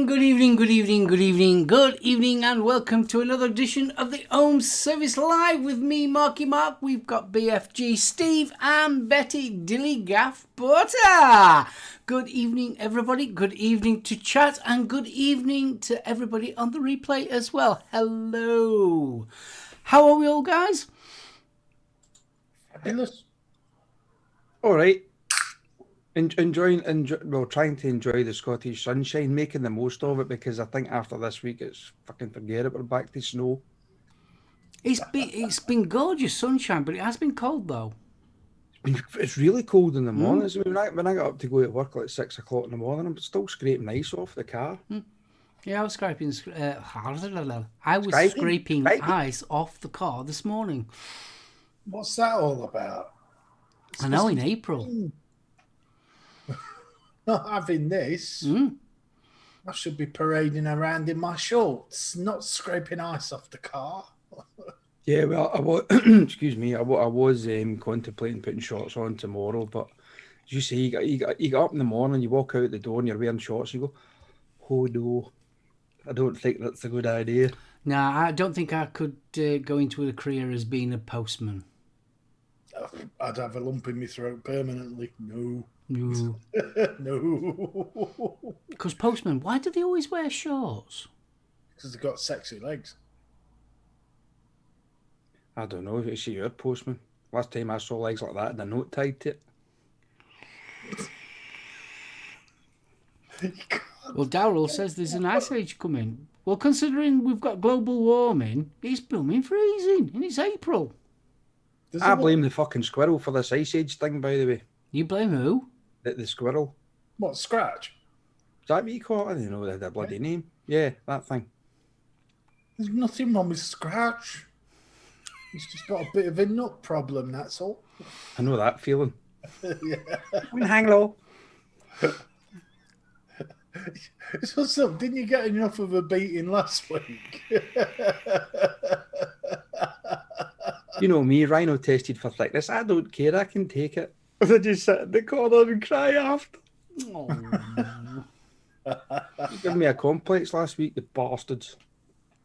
evening, good evening, good evening, good evening, good evening, and welcome to another edition of the Ohm Service Live with me, Marky Mark. We've got BFG, Steve, and Betty Dilly Gaff Butter. Good evening, everybody. Good evening to chat, and good evening to everybody on the replay as well. Hello. How are we all, guys? Fabulous. All right. Trying to enjoy the Scottish sunshine, making the most of it, because I think after this week it's fucking forget it. We're back to snow. It's been gorgeous sunshine, but it has been cold though. It's really cold in the mornings. When I got up to go to work at 6 o'clock in the morning, I'm still scraping ice off the car. Yeah, I was scraping ice off the car this morning. What's that all about? I know, in April. Not having this. I should be parading around in my shorts, not scraping ice off the car. Yeah, well, I was, excuse me, I was contemplating putting shorts on tomorrow, but as you say, you get up in the morning, you walk out the door and you're wearing shorts, you go, oh no, I don't think that's a good idea. Nah, I don't think I could go into a career as being a postman. I'd have a lump in my throat permanently. No. No. No. Because postmen, why do they always wear shorts? Because they've got sexy legs. I don't know, is your postman? Last time I saw legs like that and a note tied to it. Well, Darryl says there's an ice age coming. Well, considering we've got global warming, it's blooming freezing and it's April. I blame the fucking squirrel for this ice age thing, by the way. You blame who? The squirrel. What, Scratch? Is that what you call it? I don't know the bloody name. Yeah, that thing. There's nothing wrong with Scratch. He's just got a bit of a nut problem, that's all. I know that feeling. Yeah. Hang low. What's up? Didn't you get enough of a beating last week? You know me, Rhino tested for thickness. I don't care, I can take it. I just sit in the corner and cry after. Oh. You gave me a complex last week, the bastards.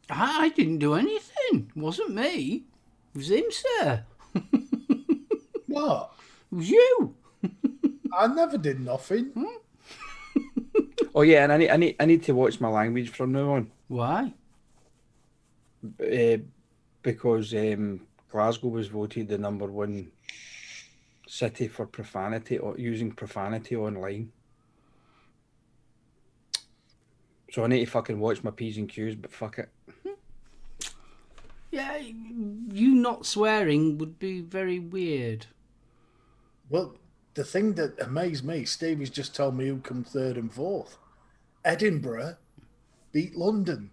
I didn't do anything. It wasn't me. It was him, sir. What? It was you. I never did nothing. Oh yeah, and I need to watch my language from now on. Why? Because Glasgow was voted the #1 city for profanity or using profanity online. So I need to fucking watch my P's and Q's, but fuck it. Yeah, you not swearing would be very weird. Well, the thing that amazed me, Stevie's just told me who come third and fourth. Edinburgh beat London.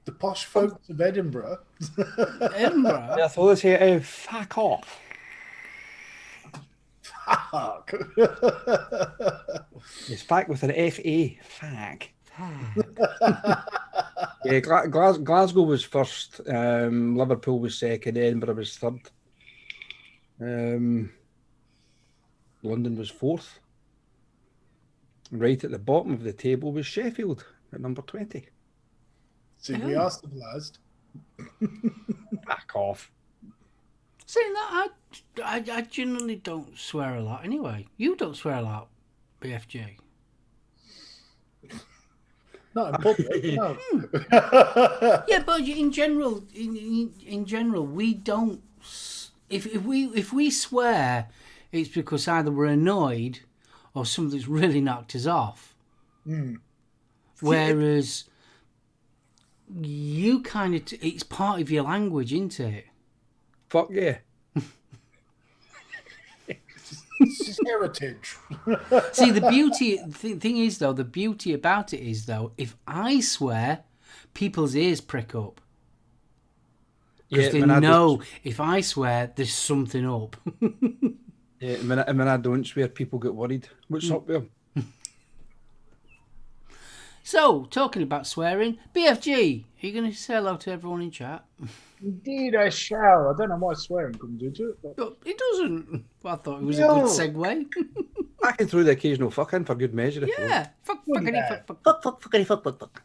The posh folks of Edinburgh. Edinburgh? I thought say, fuck off. Fuck. It's fact with an F-A. Fuck. Yeah, Glasgow was first. Liverpool was second. Edinburgh was third. London was fourth. Right at the bottom of the table was Sheffield at number 20. See, we are civilized. Back off. Saying that, I generally don't swear a lot anyway. You don't swear a lot, BFG. Not in public, no. Yeah, but in general, in general, we don't. If we swear, it's because either we're annoyed or something's really knocked us off. Whereas you kind of, it's part of your language, isn't it? Fuck yeah. It's just heritage. See, the beauty, thing is though, the beauty about it is though, if I swear, people's ears prick up. Because they know if I swear, there's something up. Yeah, when I don't swear, people get worried. What's up with them? So, talking about swearing, BFG, are you going to say hello to everyone in chat? Indeed, I shall. I don't know why swearing comes into it. But... It doesn't. Well, I thought it was a good segue. I can throw the occasional fuck in for good measure. If you want. Yeah. Fuckity fuck. Fuckity fuck.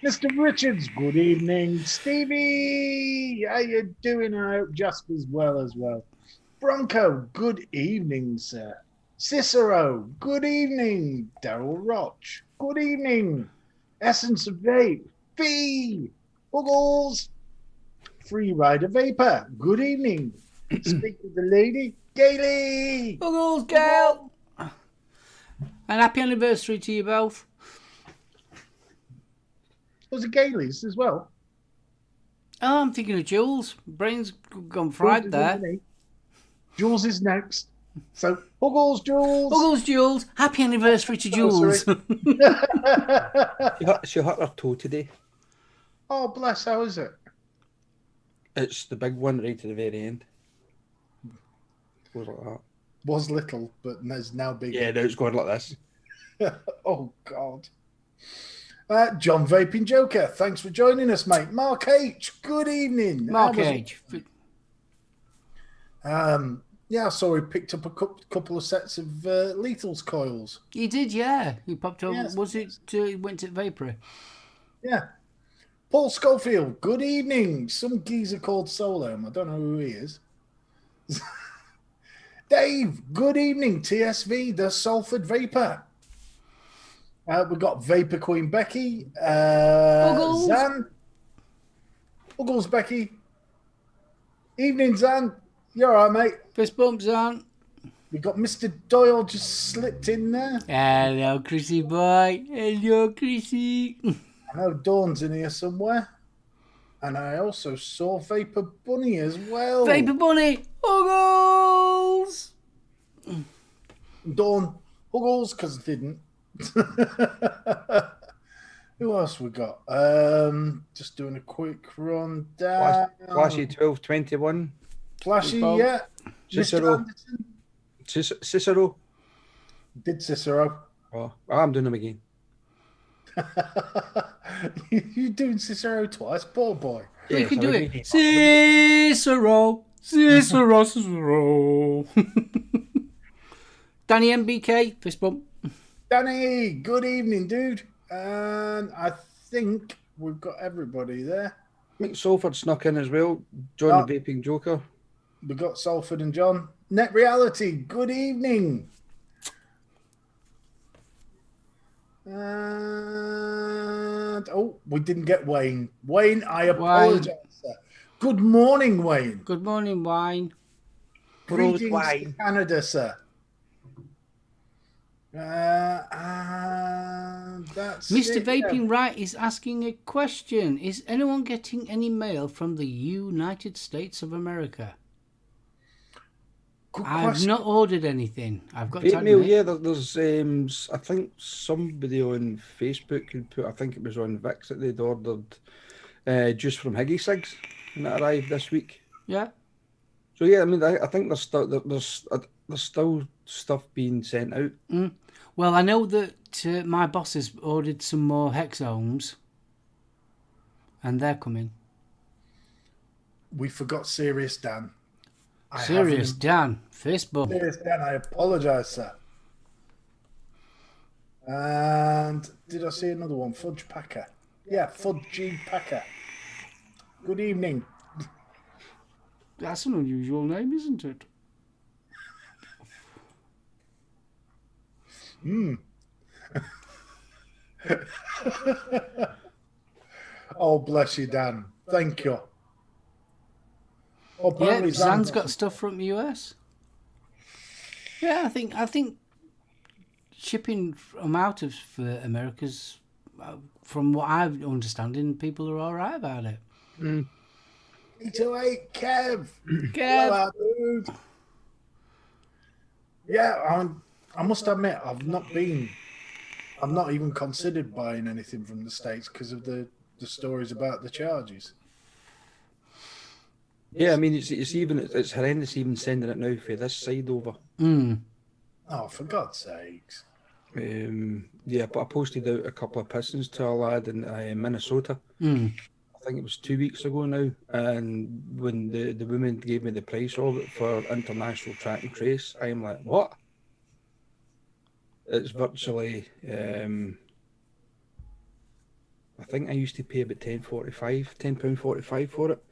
Mr. Richards, good evening. Stevie, how you doing? I hope Jasper's well. Bronco, good evening, sir. Cicero, good evening. Daryl Roch, good evening. Essence of Vape, Fee, Buggles, Free Rider Vapor, good evening. Speak to the lady, Gailey. Buggles, girl. And happy anniversary to you both. Was it Gailey's as well? Oh, I'm thinking of Jules. Brain's gone fried there. Jules is next. So, Buggles, Jules. Buggles, Jules. Happy anniversary to Jules. She hurt her toe today. Oh, bless. How is it? It's the big one right to the very end. Goes like that. Was little, but is now big. Yeah, now it's going like this. Oh, God. John Vaping Joker, thanks for joining us, mate. Mark H, good evening. Mark H. Yeah, I saw he picked up a couple of sets of Lethal's coils. He did, yeah. He popped over. Yes. Was it? He went to Vapory. Yeah. Paul Schofield, good evening. Some geezer called SoulOhm. I don't know who he is. Dave, good evening. TSV, the Salford Vapor. We've got Vapor Queen Becky. Buggles. Zan. Buggles, Becky. Evening, Zan. You all right, mate? Fist bumps on. We've got Mr. Doyle just slipped in there. Hello, Chrissy boy. Hello, Chrissy. I know Dawn's in here somewhere. And I also saw Vapor Bunny as well. Vapor Bunny. Buggles. Dawn. Buggles, because I didn't. Who else we got? Just doing a quick rundown. Flashy 1221. Flashy, Bob. yeah. Cicero. Mr. Anderson. Cicero. Did Cicero. Oh, I'm doing him again. You're doing Cicero twice, poor boy. You Yes, can I do would it. be- Cicero. Cicero. Danny MBK. Fist bump. Danny, good evening, dude. And I think we've got everybody there. Mick Salford snuck in as well. John the Vaping Joker. We've got Salford and John. Net Reality, good evening. And we didn't get Wayne. Wayne, I apologize, sir. Good morning, Wayne. Good morning, Wine. Greetings to Wayne. Canada, sir. And that's Mr. it, Vaping Right is asking a question. Is anyone getting any mail from the United States of America? Good I've question. not ordered anything. I've got to Vape mail, admit. yeah, there's I think somebody on Facebook had put, I think it was on Vix that they'd ordered juice from Higgy Cigs, and that arrived this week. Yeah. So yeah, I mean, I think there's still stuff being sent out. Well, I know that my boss has ordered some more Hexohms, and they're coming. We forgot Serious Dan. Serious Dan, fist bump. Serious Dan, I apologize, sir. And did I see another one? Fudge Packer. Yeah, Fudgy Packer. Good evening. That's an unusual name, isn't it? Oh, bless you, Dan. Thank you. Oh, Yeah, apparently Zan's got stuff from the US. Yeah, I think shipping them out of America's, from what I'm understanding, people are all right about it. 808 Kev. Kev. Hello, dude. Yeah, I must admit, I've not even considered buying anything from the States because of the stories about the charges. Yeah, I mean, it's horrendous even sending it now for this side over. Oh, for God's sakes. Yeah, but I posted out a couple of pistons to a lad in Minnesota. I think it was 2 weeks ago now. And when the woman gave me the price of it for international track and trace, I'm like, what? it's virtually. I think I used to pay about £10.45 for it,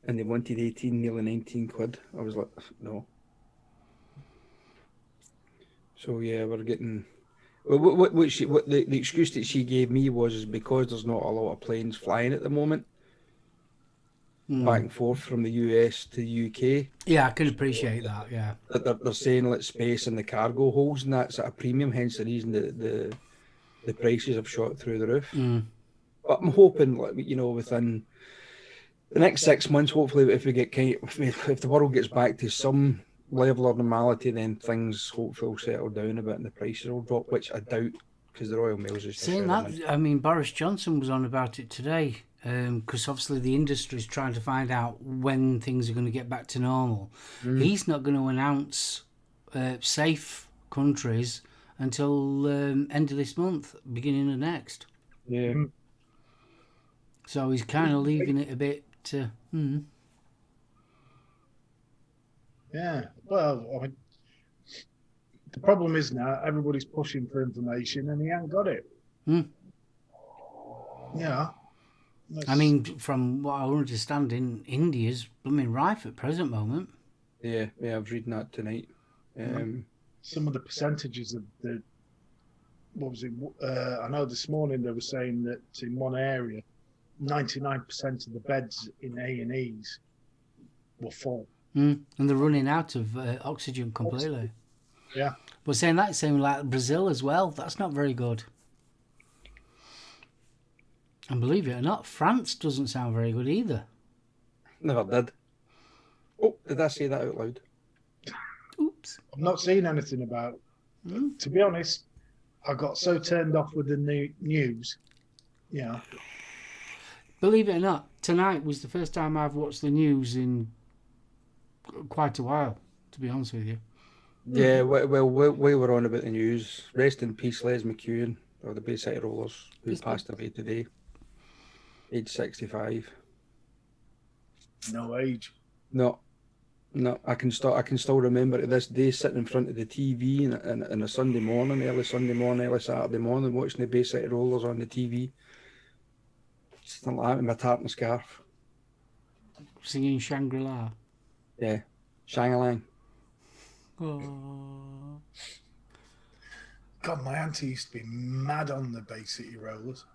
and they wanted 18, nearly 19 quid. I was like, no. So yeah, we're getting. What the excuse that she gave me was because there's not a lot of planes flying at the moment, back and forth from the US to the UK. Yeah, I can appreciate that. Yeah, They're saying let space in the cargo holds, and that's at a premium. Hence the reason that the prices have shot through the roof. But I'm hoping, like, within the next 6 months, hopefully, if we get if the world gets back to some level of normality, then things hopefully will settle down a bit and the prices will drop, which I doubt because the Royal Mail's just saying that, I mean, Boris Johnson was on about it today, because obviously the industry is trying to find out when things are going to get back to normal. He's not going to announce safe countries until end of this month, beginning of next. Yeah. So he's kind of leaving it a bit. Yeah. Well, I mean, the problem is now everybody's pushing for information and he hasn't got it. Yeah. I mean, from what I understand, India's blooming rife at present moment. Yeah, I was reading that tonight. Some of the percentages of the, what was it? I know this morning they were saying that in one area, 99% of the beds in A&Es were full. And they're running out of oxygen completely. Yeah. But saying that, saying like Brazil as well, that's not very good. And believe it or not, France doesn't sound very good either. Never did. Oh, did I say that out loud? Oops. I've not seen anything about it. To be honest, I got so turned off with the news. Yeah. Believe it or not, tonight was the first time I've watched the news in quite a while, to be honest with you. Yeah, well, we were on about the news. Rest in peace, Les McEwen, of the Bayside Rollers, who passed away today, age 65. No age. No, I can still remember to this day sitting in front of the TV in a Sunday morning, early Saturday morning, watching the Bayside Rollers on the TV. Something like that with my tartan scarf. Singing Shangri-La. Yeah, Shang-a-lang. Oh. God, my auntie used to be mad on the Bay City Rollers.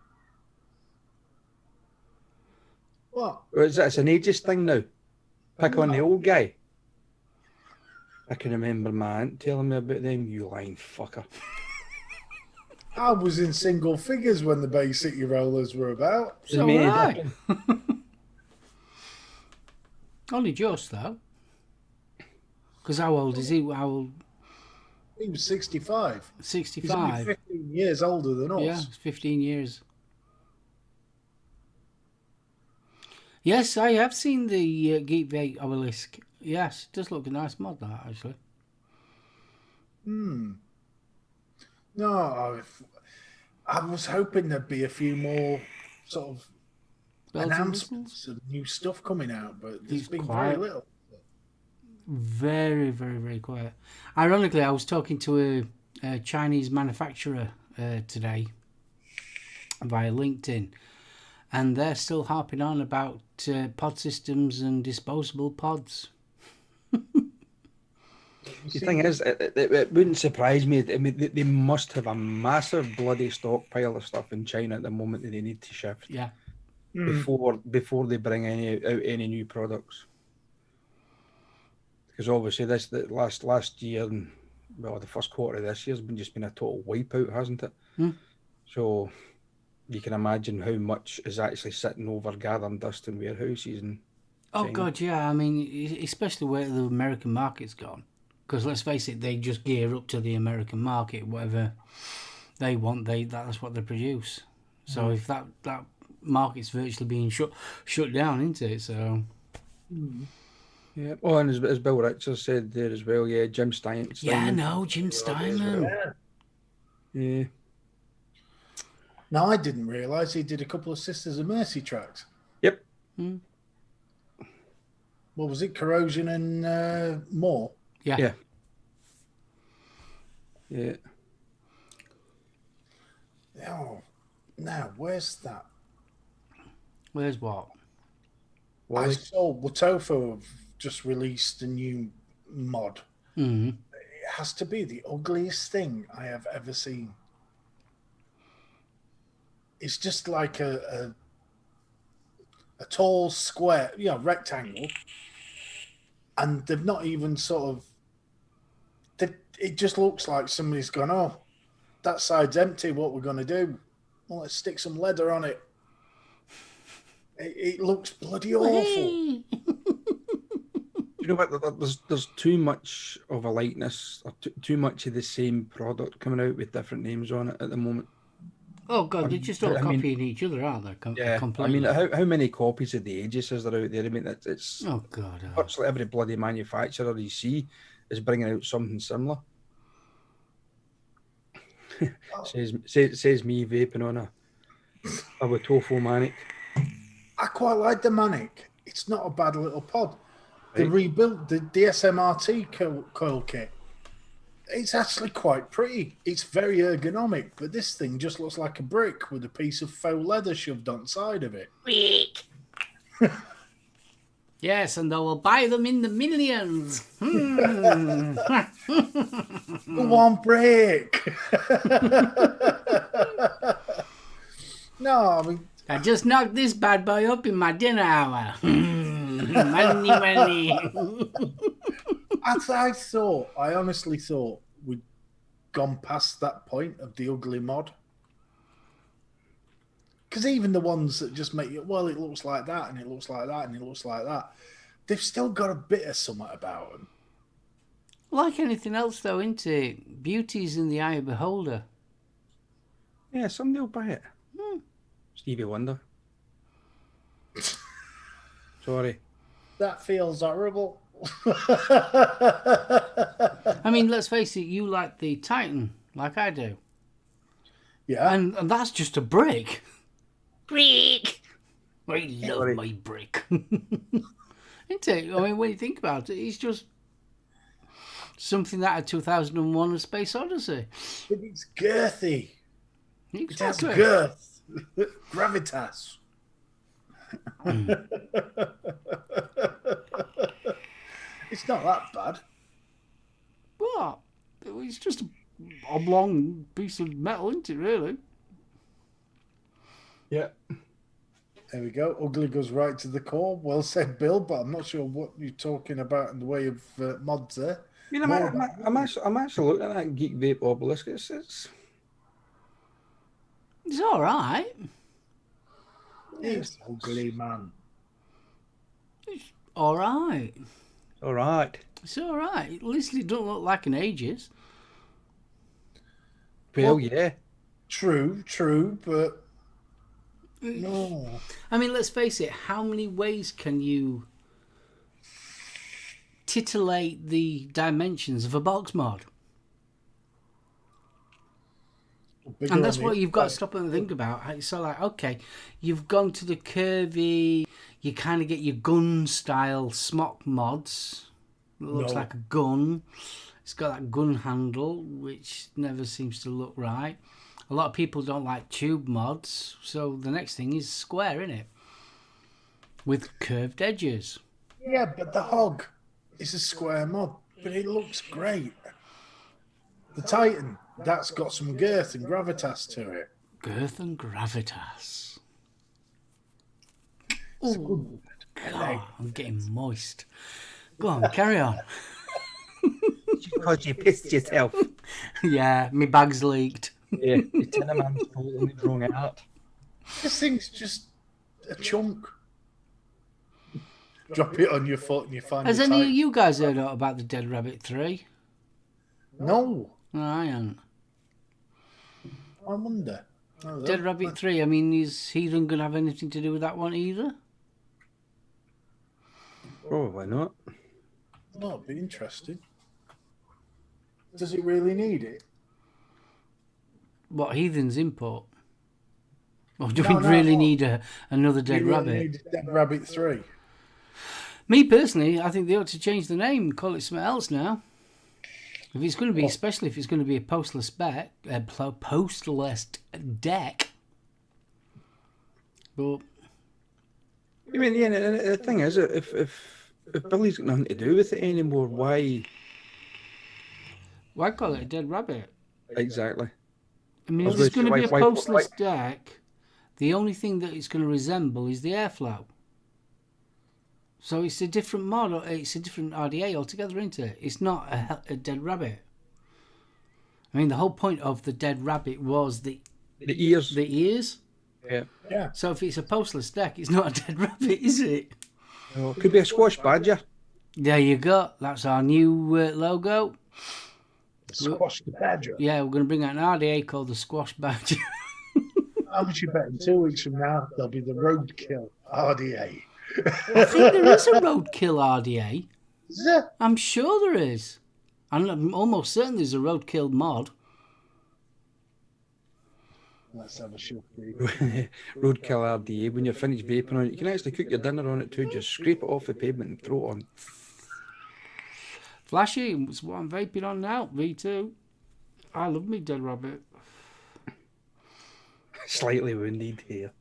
What? It's an ageist thing now. Pick on the old guy. I can remember my aunt telling me about them. You lying fucker. I was in single figures when the Bay City Rollers were about. So Me was and I. Only just, though. Because how old is he? How old? He was 65. 65. He's only 15 years older than us. Yeah, 15 years. Yes, I have seen the Geekvate obelisk. Yes, it does look a nice mod, that, actually. No, I was hoping there'd be a few more sort of announcements of new stuff coming out, but there's been very little. Very, very, very quiet. Ironically, I was talking to a Chinese manufacturer today via LinkedIn, and they're still harping on about pod systems and disposable pods. The thing is, it wouldn't surprise me. I mean, they must have a massive bloody stockpile of stuff in China at the moment that they need to shift. Yeah. Before they bring out any new products. Because obviously the last year and the first quarter of this year has just been a total wipeout, hasn't it? So you can imagine how much is actually sitting over gathering dust in warehouses and. Oh God, yeah. I mean, especially where the American market's gone. Because let's face it, they just gear up to the American market. Whatever they want, that's what they produce. So if that market's virtually being shut down, isn't it? So. Yeah. Oh, and as Bill Richards said there as well, yeah, Jim Steinman. Yeah, no, Jim Steinman. Yeah. Now, I didn't realise he did a couple of Sisters of Mercy tracks. Yep. What was it? Corrosion and more? Yeah. Yeah. Oh, now where's that? Where's what? I Wally? saw Watofu have just released a new mod. Mm. It has to be the ugliest thing I have ever seen. It's just like a tall square, rectangle, and they've not even sort of. It just looks like somebody's gone, oh, that side's empty. What we're going to do? Well, let's stick some leather on it. It looks bloody awful. Hey. You know what? There's too much of a likeness, or too much of the same product coming out with different names on it at the moment. Oh God, they're just all I mean- copying each other, aren't they? Yeah, Completely. I mean, how many copies of the Aegis is there out there? I mean, it's Oh God. virtually every bloody manufacturer you see is bringing out something similar. says me vaping on a Watofu Manic. I quite like the Manic. It's not a bad little pod. They Right. rebuilt the SMRT coil kit. It's actually quite pretty. It's very ergonomic, but this thing just looks like a brick with a piece of faux leather shoved on side of it. Yes, and they will buy them in the millions. One brick. No, I mean, I just knocked this bad boy up in my dinner hour. money. I honestly thought we'd gone past that point of the ugly mod. Because even the ones that just make you, well, it looks like that, and it looks like that, and it looks like that, they've still got a bit of something about them. Like anything else, though, isn't it? Beauty's in the eye of the beholder. Yeah, somebody will buy it. Stevie Wonder. Sorry. That feels horrible. I mean, let's face it, you like the Titan, like I do. Yeah. And that's just a brick. Brick. I love my brick. Isn't it? I mean, when you think about it, it's just something that had 2001 A Space Odyssey. But it's girthy. It has Exactly. girth. Gravitas. It's not that bad. What? It's just an oblong piece of metal, isn't it, really? Yeah. There we go. Ugly goes right to the core. Well said, Bill, but I'm not sure what you're talking about in the way of mods there. I mean, I'm actually looking at that Geek Vape Obelisk. It's It's all right. It's ugly, man. It's all right. all right. It's all right. At least it don't look like an Aegis. Well, Well- yeah. True, but no. I mean, let's face it. How many ways can you titillate the dimensions of a box mod? Bigger And that's on what the you've got to inside. stop and think about. So, like, okay, you've gone to the curvy, you kind of get your gun style smock mods. It looks No. like a gun. It's got that gun handle, which never seems to look right. A lot of people don't like tube mods, so the next thing is square, innit? With curved edges. Yeah, but the hog is a square mod, but it looks great. The Titan, that's got some girth and gravitas to it. Girth and gravitas. Ooh, God, I'm getting moist. Go on, carry on. Because you pissed yourself. Yeah, my bag's leaked. Yeah, your tin man's totally wrong out. This thing's just a chunk. Drop it on your foot and you find Has the any of Titan. you guys heard about the Dead Rabbit 3? No, No, I haven't. I wonder. No, Dead Rabbit 3, I mean, is Heathen going to have anything to do with that one either? Probably not. No, it'd be interesting. Does it really need it? What, Heathen's input? Or do No, we no, really no. need another Dead You really Rabbit? need Dead Rabbit 3. Me personally, I think they ought to change the name and call it something else now. If it's going to be, especially if it's going to be a postless deck. But I mean, yeah, the thing is, if Billy's got nothing to do with it anymore, why? why call it a dead rabbit? Exactly. I mean, I if was it's gonna going to say, be a why- postless deck, the only thing that it's going to resemble is the airflow. So it's a different model. It's a different RDA altogether, isn't it? It's not a dead rabbit. I mean, the whole point of the dead rabbit was the ears. The ears. Yeah. Yeah. So if it's a postless deck, it's not a dead rabbit, is it? No, it could be a squash badger. There you go. That's our new logo. Squash the badger. Yeah, we're going to bring out an RDA called the Squash Badger. How much you bet in 2 weeks from now there'll be the roadkill RDA? I think there is a roadkill RDA. Is there? I'm sure there is. I'm almost certain there's a roadkill mod. Let's have a short Roadkill RDA. When you're finished vaping on it, you can actually cook your dinner on it too. Just scrape it off the pavement and throw it on. Flashy, it's what I'm vaping on now. V2. I love me dead rabbit. Slightly wounded here.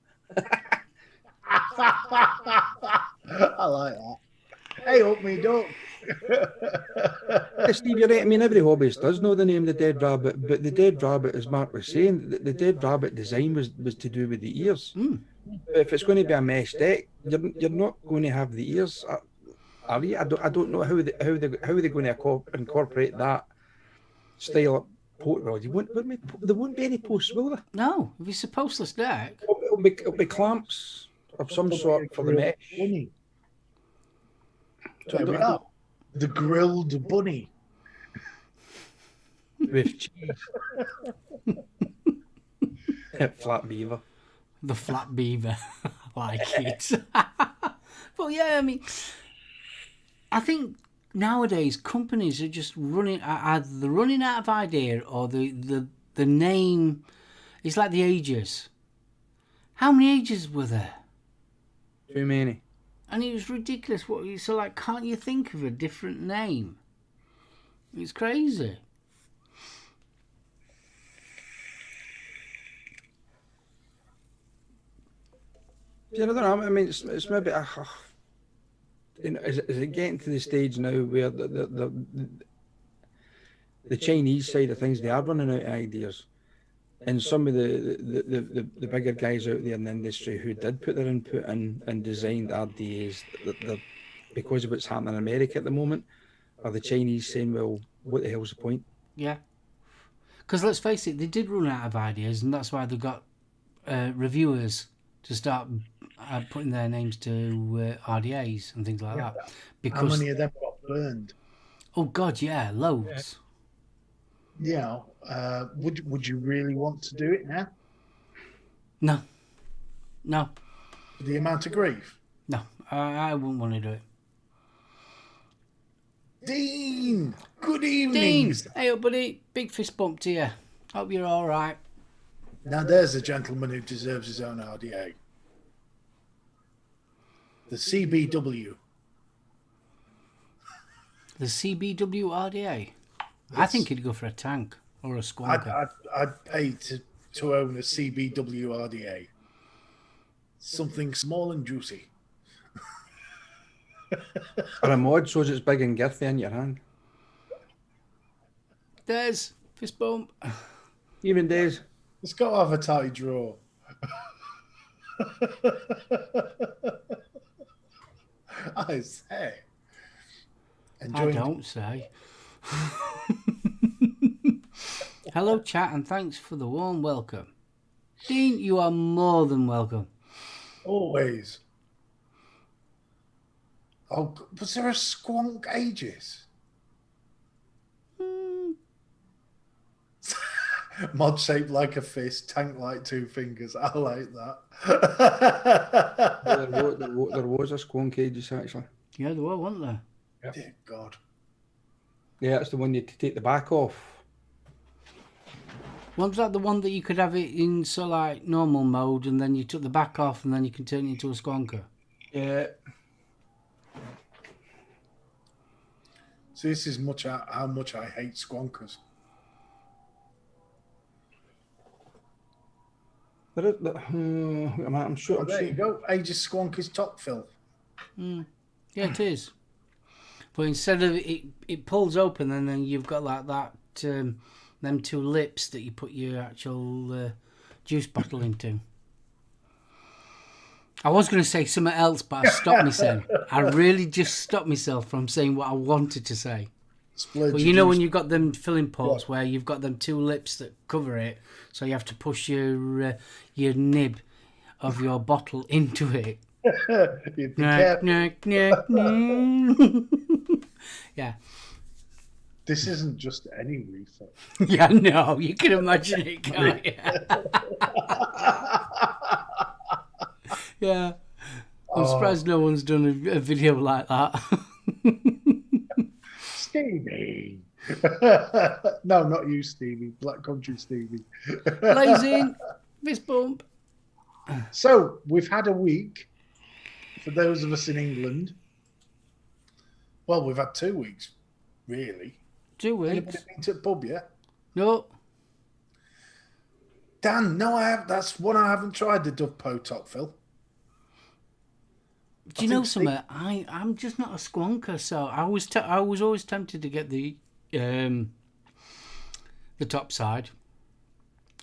I like that. Hey, up me duck. Yeah, Steve, you're right. I mean, every hobbyist does know the name of the dead rabbit, but the dead rabbit, as Mark was saying, the dead rabbit design was to do with the ears. Mm. If it's going to be a mesh deck, you're not going to have the ears, are you? I don't know how they're going to incorporate that style of port. Well, there won't be any posts, will there? No, if it's a postless deck. It'll be clamps of some sort for the mesh. Bunny. So I There we don't- are. The grilled bunny. with cheese. Flat beaver. The flat beaver. I like it. But yeah, I mean, I think nowadays companies are just either they're running out of idea or the name is like the ages. How many ages were there? Too many. And it was ridiculous. So like, can't you think of a different name? It's crazy. Yeah, I don't know. I mean, it's maybe. You know, is it getting to the stage now where the Chinese side of things, they are running out of ideas, and some of the bigger guys out there in the industry who did put their input in and designed RDAs, because of what's happening in America at the moment, are the Chinese saying, well, what the hell's the point? Yeah. Because let's face it, they did run out of ideas, and that's why they got reviewers to start putting their names to RDAs and things like that. How Because many of them got burned? oh god, yeah, loads. You know, would you really want to do it now? No, The amount of grief? no, I wouldn't want to do it. Dean, good evening. Dean, hey up, buddy, big fist bump to you. Hope you're all right. Now there's a gentleman who deserves his own RDA. The CBW. The CBW RDA. I think he'd go for a tank or a squonker. I'd pay to own a CBW RDA. Something small and juicy. Or a mod so it's big and girthy in your hand. There's fist bump. Even days. It's got to have a tight drawer. I say. I Enjoying don't say. Hello, chat, and thanks for the warm welcome. Dean, you are more than welcome. always. Oh, was there a squonk ages? Mod shaped like a fist, tank like two fingers. I like that. There was a squonk ages actually. Yeah, there were, weren't there? Dear God. Yeah, that's the one you had to take the back off. Wasn't that the one that you could have it in like normal mode and then you took the back off and then you can turn it into a squonker? Yeah. So this is how much I hate squonkers. I'm sure. Oh, there you go. Aegis squonkers top fill. Yeah, it is. But instead of it pulls open, and then you've got like that them two lips that you put your actual juice bottle into. I was going to say something else, but I stopped myself. I really just stopped myself from saying what I wanted to say. But you know when you've got them filling pots where you've got them two lips that cover it, so you have to push your nib of your bottle into it. Yeah. This isn't just any refill. Yeah, no, you can imagine it, can't you? Yeah. I'm surprised no one's done a video like that. Stevie. No, not you, Stevie. Black Country Stevie. Blazing. Fist bump. So, we've had a week for those of us in England. Well, we've had 2 weeks, really. 2 weeks. Anybody been to the pub yet? No. Dan, no, I have. That's one I haven't tried, the Dove Po Top Fill. Do you know something? I'm just not a squonker, so I was always tempted to get the top side.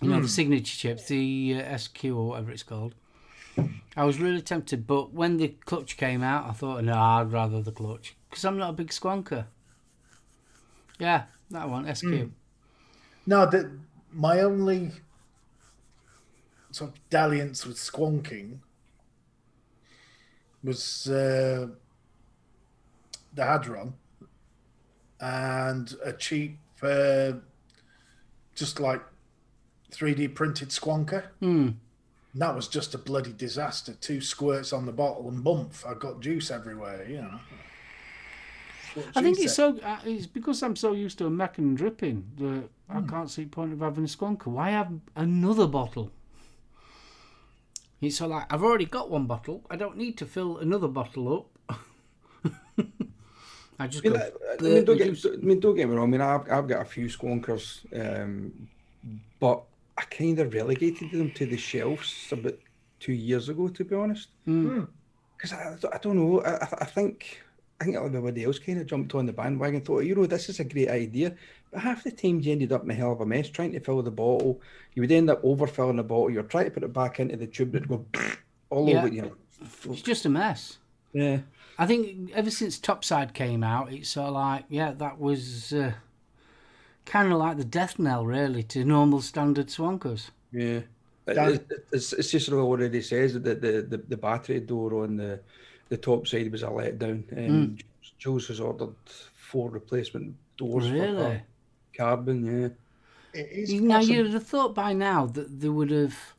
You know, the signature chips, the SQ or whatever it's called. I was really tempted, but when the clutch came out, I thought, no, I'd rather the clutch because I'm not a big squonker. Yeah, that one, SQ. No, my only sort of dalliance with squonking was the Hadron and a cheap, just like 3D printed squonker. That was just a bloody disaster. 2 squirts on the bottle and bump, I got juice everywhere, you know. I think it's because I'm so used to a Meccan and dripping that I can't see the point of having a squonker. Why have another bottle? It's so like, I've already got 1 bottle. I don't need to fill another bottle up. I just go. Don't get me wrong. I mean, I've got a few squonkers, but I kind of relegated them to the shelves about 2 years ago, to be honest. Because I don't know. I think everybody else kind of jumped on the bandwagon, thought, this is a great idea. But half the time you ended up in a hell of a mess trying to fill the bottle. You would end up overfilling the bottle. You're trying to put it back into the tube that go all over you. It's just a mess. Yeah. I think ever since Topside came out, it's sort of like, that was kind of like the death knell, really, to normal standard swankers. Yeah. It's just sort of already says that the battery door on the top side was a letdown. Jules has ordered 4 replacement doors for her carbon. Yeah, it is. Now you'd have thought by now that they would have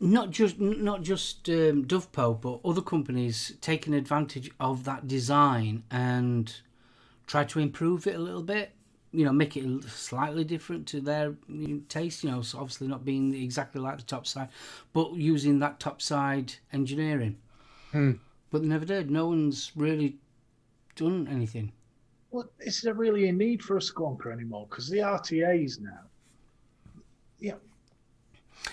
not just Dovepo, but other companies taken advantage of that design and tried to improve it a little bit. You know, make it slightly different to their taste. You know, so obviously not being exactly like the top side, but using that top side engineering. But they never did. No one's really done anything. Well, is there really a need for a squonker anymore? Because the RTAs now. Yeah.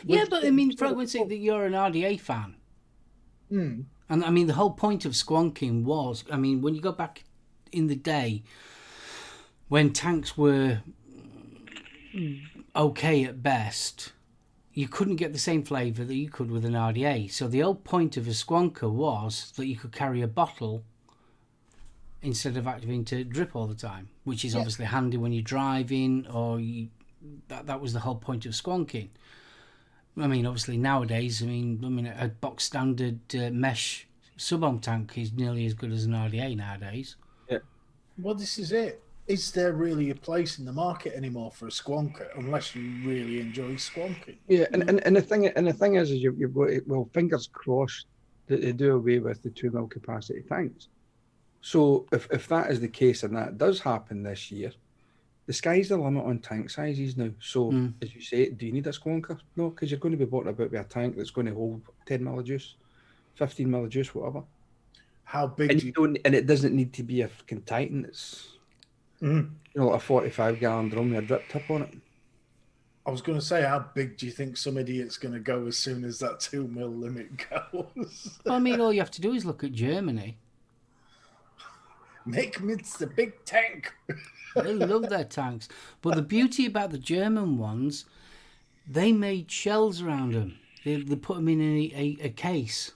Yeah, but I mean, Frank would say that you're an RDA fan. And I mean, the whole point of squonking was, I mean, when you go back in the day, when tanks were okay at best, you couldn't get the same flavour that you could with an RDA. So the whole point of a squonker was that you could carry a bottle instead of having to drip all the time, which is obviously handy when you're driving, or that was the whole point of squonking. I mean, obviously nowadays, I mean, a box standard mesh SoulOhm tank is nearly as good as an RDA nowadays. Yeah. Well, this is it. Is there really a place in the market anymore for a squonker unless you really enjoy squonking? Yeah, and the thing is you've got it, well, fingers crossed that they do away with the 2 mil capacity tanks. So if that is the case and that does happen this year, the sky's the limit on tank sizes now. So as you say, do you need a squonker? No, because you're going to be bought about with a tank that's going to hold 10 mil of juice, 15 mil of juice, whatever. How big And do you you... don't, and it doesn't need to be a fucking Titan. It's Mm. like a 45-gallon drum with a drip tip on it. I was going to say, how big do you think some idiot's going to go as soon as that 2 mil limit goes? Well, I mean, all you have to do is look at Germany. Make me the big tank. They love their tanks. But the beauty about the German ones, they made shells around them. They put them in a case.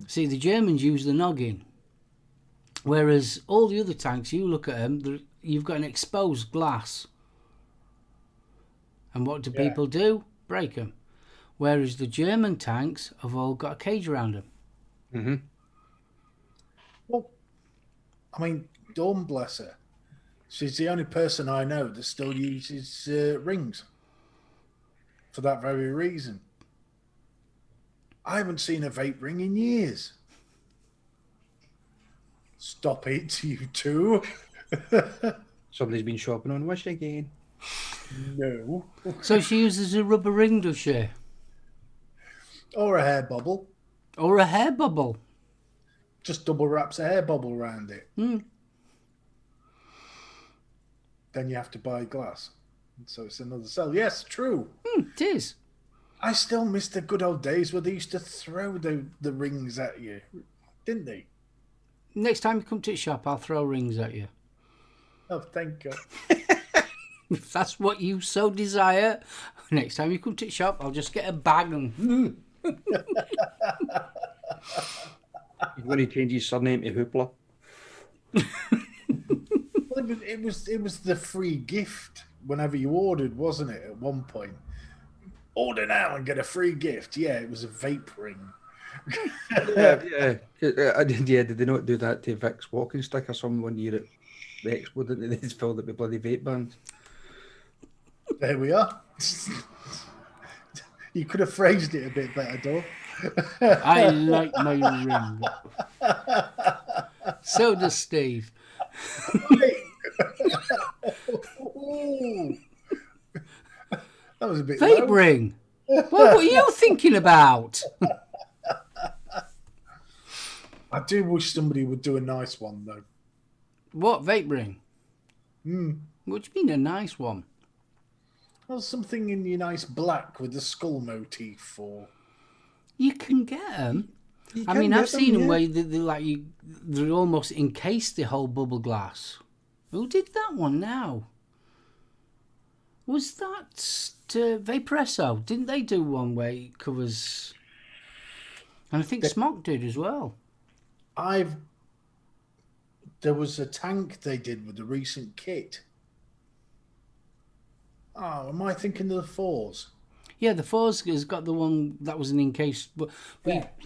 See, the Germans use the noggin. Whereas all the other tanks, you look at them, you've got an exposed glass. And what do people do? Break them. Whereas the German tanks have all got a cage around them. Mm-hmm. Well, I mean, Dawn, bless her. She's the only person I know that still uses rings. For that very reason. I haven't seen a vape ring in years. Stop it, you two. Somebody's been shopping on Wish again. No. So she uses a rubber ring, does she? Or a hair bubble. Or a hair bubble. Just double wraps a hair bubble around it. Mm. Then you have to buy glass. So it's another sell. Yes, true. It is. I still miss the good old days where they used to throw the rings at you. Didn't they? Next time you come to the shop, I'll throw rings at you. Oh, thank God. If that's what you so desire, next time you come to the shop, I'll just get a bag and... You're going to change his surname to Hoopla. Well, it was the free gift whenever you ordered, wasn't it? At one point, order now and get a free gift. Yeah, it was a vape ring. Yeah. Did they not do that to Vic's walking stick or something one year at the Expo? Didn't they? They just filled it with bloody vape bands. There we are. You could have phrased it a bit better, Dor. I like my ring. So does Steve. Ooh. That was a bit Vape low. ring? What were you thinking about? I do wish somebody would do a nice one, though. What, vape ring? Mm. What do you mean a nice one? Well, something in your nice black with the skull motif or... You can get them. You I can mean, get I've seen them yeah. where they're almost encased the whole bubble glass. Who did that one now? Was that Vaporesso? Didn't they do one where it covers... And I think Smock did as well. There was a tank they did with the recent kit. Oh, am I thinking of the fours? Yeah, the Force has got the one that was an encased. But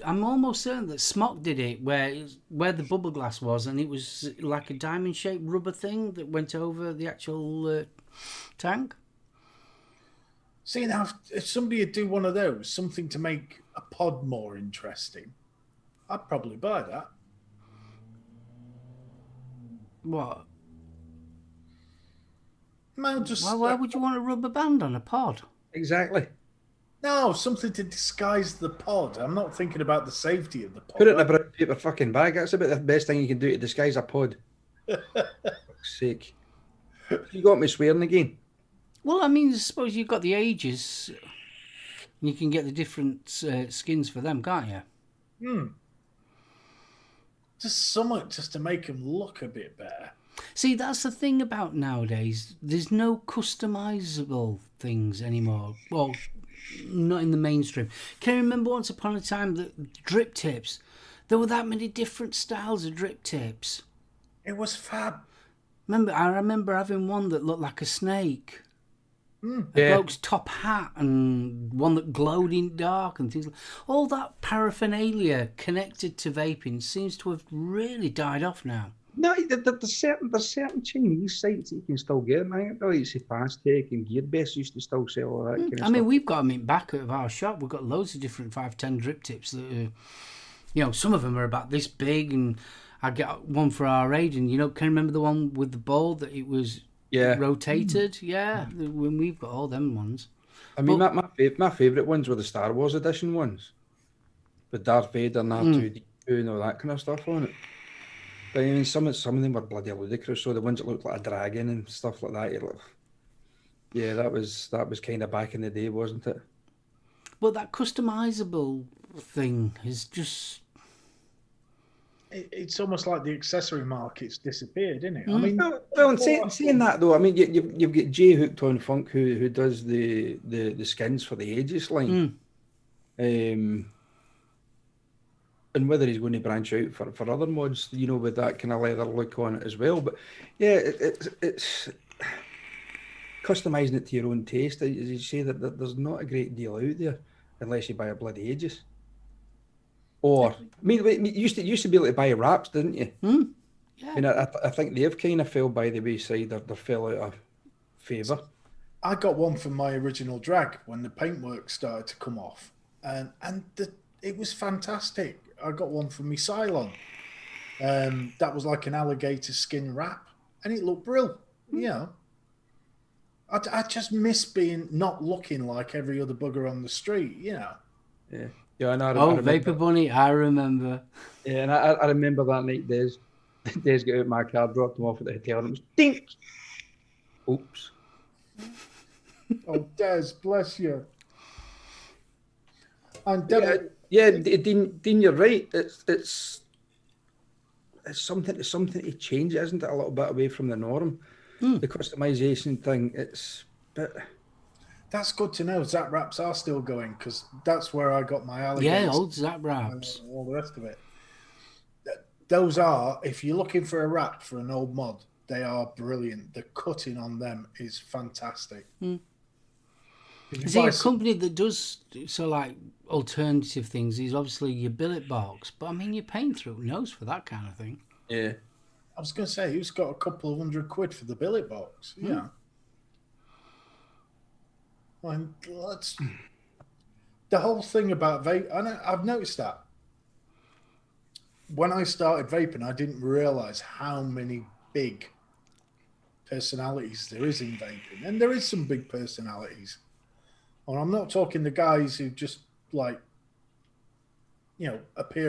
I'm almost certain that Smock did it where the bubble glass was, and it was like a diamond-shaped rubber thing that went over the actual tank. See, now, if somebody would do one of those, something to make a pod more interesting, I'd probably buy that. What? No, just... Why would you want a rubber band on a pod? Exactly. No, something to disguise the pod. I'm not thinking about the safety of the pod. Put it in a brown paper fucking bag. That's about the best thing you can do to disguise a pod. Fuck's sake. You got me swearing again. Well, I mean, I suppose you've got the ages. And you can get the different skins for them, can't you? Just something just to make them look a bit better. See, that's the thing about nowadays. There's no customizable things anymore. Well, not in the mainstream. Can you remember once upon a time that drip tips? There were that many different styles of drip tips. It was fab. I remember having one that looked like a snake. A Yeah. bloke's top hat and one that glowed in dark and things like all that paraphernalia connected to vaping seems to have really died off now. No, there's certain Chinese sites that you can still get them. I think it's Fast Tech and Gearbest used to still sell all that kind of I stuff. mean, we've got them in back of our shop. We've got loads of different 510 drip tips that are, some of them are about this big, and I get one for our aid, and can you remember the one with the ball that it was rotated? Yeah, when we've got all them ones. I mean, my favourite ones were the Star Wars edition ones with Darth Vader and R2D and all that kind of stuff on it. But I mean, some of them were bloody ludicrous. So the ones that looked like a dragon and stuff like that, you're like, yeah, that was kind of back in the day, wasn't it? But that customizable thing is just... It's almost like the accessory market's disappeared, isn't it? I mean, Well, and saying that though, I mean, you've got Jay Hooked on Funk who does the skins for the Aegis line, and whether he's going to branch out for other mods, you know, with that kind of leather look on it as well. But yeah, it's customizing it to your own taste. As you say, that there's not a great deal out there unless you buy a bloody Aegis. Or, I mean, you used to be able to buy wraps, didn't you? Yeah. I mean, I think they've kind of fell by the wayside. They fell out of favour. I got one from my original drag when the paintwork started to come off, and it was fantastic. I got one from my Cylon. That was like an alligator skin wrap, and it looked brilliant. You know, I just miss not looking like every other bugger on the street. You know. Yeah. Yeah, I know. Oh, Vapor Bunny, I remember. Yeah, and I remember that night. Des got out my car, dropped him off at the hotel, and it was dink. Oops. Oh, Des, bless you. And Dean, you're right. It's something to change, isn't it? A little bit away from the norm. The customization thing. It's bit. That's good to know. Zap wraps are still going because that's where I got my alligators. Yeah, old Zap wraps. And all the rest of it. Those are, if you're looking for a wrap for an old mod, they are brilliant. The cutting on them is fantastic. Is he a company that does like alternative things? He's obviously your billet box, but I mean, you're paying through nose for that kind of thing. Yeah. I was going to say, who's got a couple of £100 for the billet box? Yeah. And the whole thing about vape, and I've noticed that when I started vaping, I didn't realize how many big personalities there is in vaping, and there is some big personalities. And I'm not talking the guys who just appear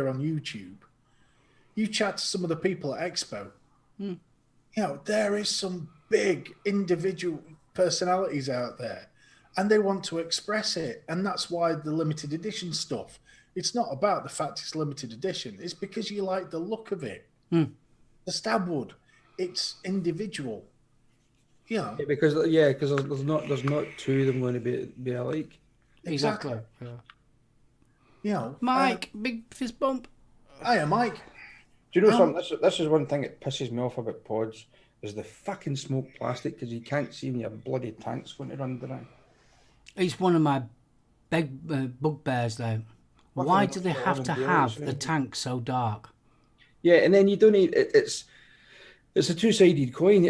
on YouTube. You chat to some of the people at Expo, there is some big individual personalities out there. And they want to express it. And that's why the limited edition stuff, it's not about the fact it's limited edition. It's because you like the look of it. The Stabwood, it's individual. Yeah, because there's not two of them going to be alike. Exactly. Yeah. Mike, big fist bump. Hiya, Mike. Do you know something? This is one thing that pisses me off about pods, is the fucking smoke plastic, because you can't see when your bloody tank's going to run dry. It's one of my big bugbears, though. Why do they have to have the tank so dark? Yeah, and then you don't need it's a two-sided coin.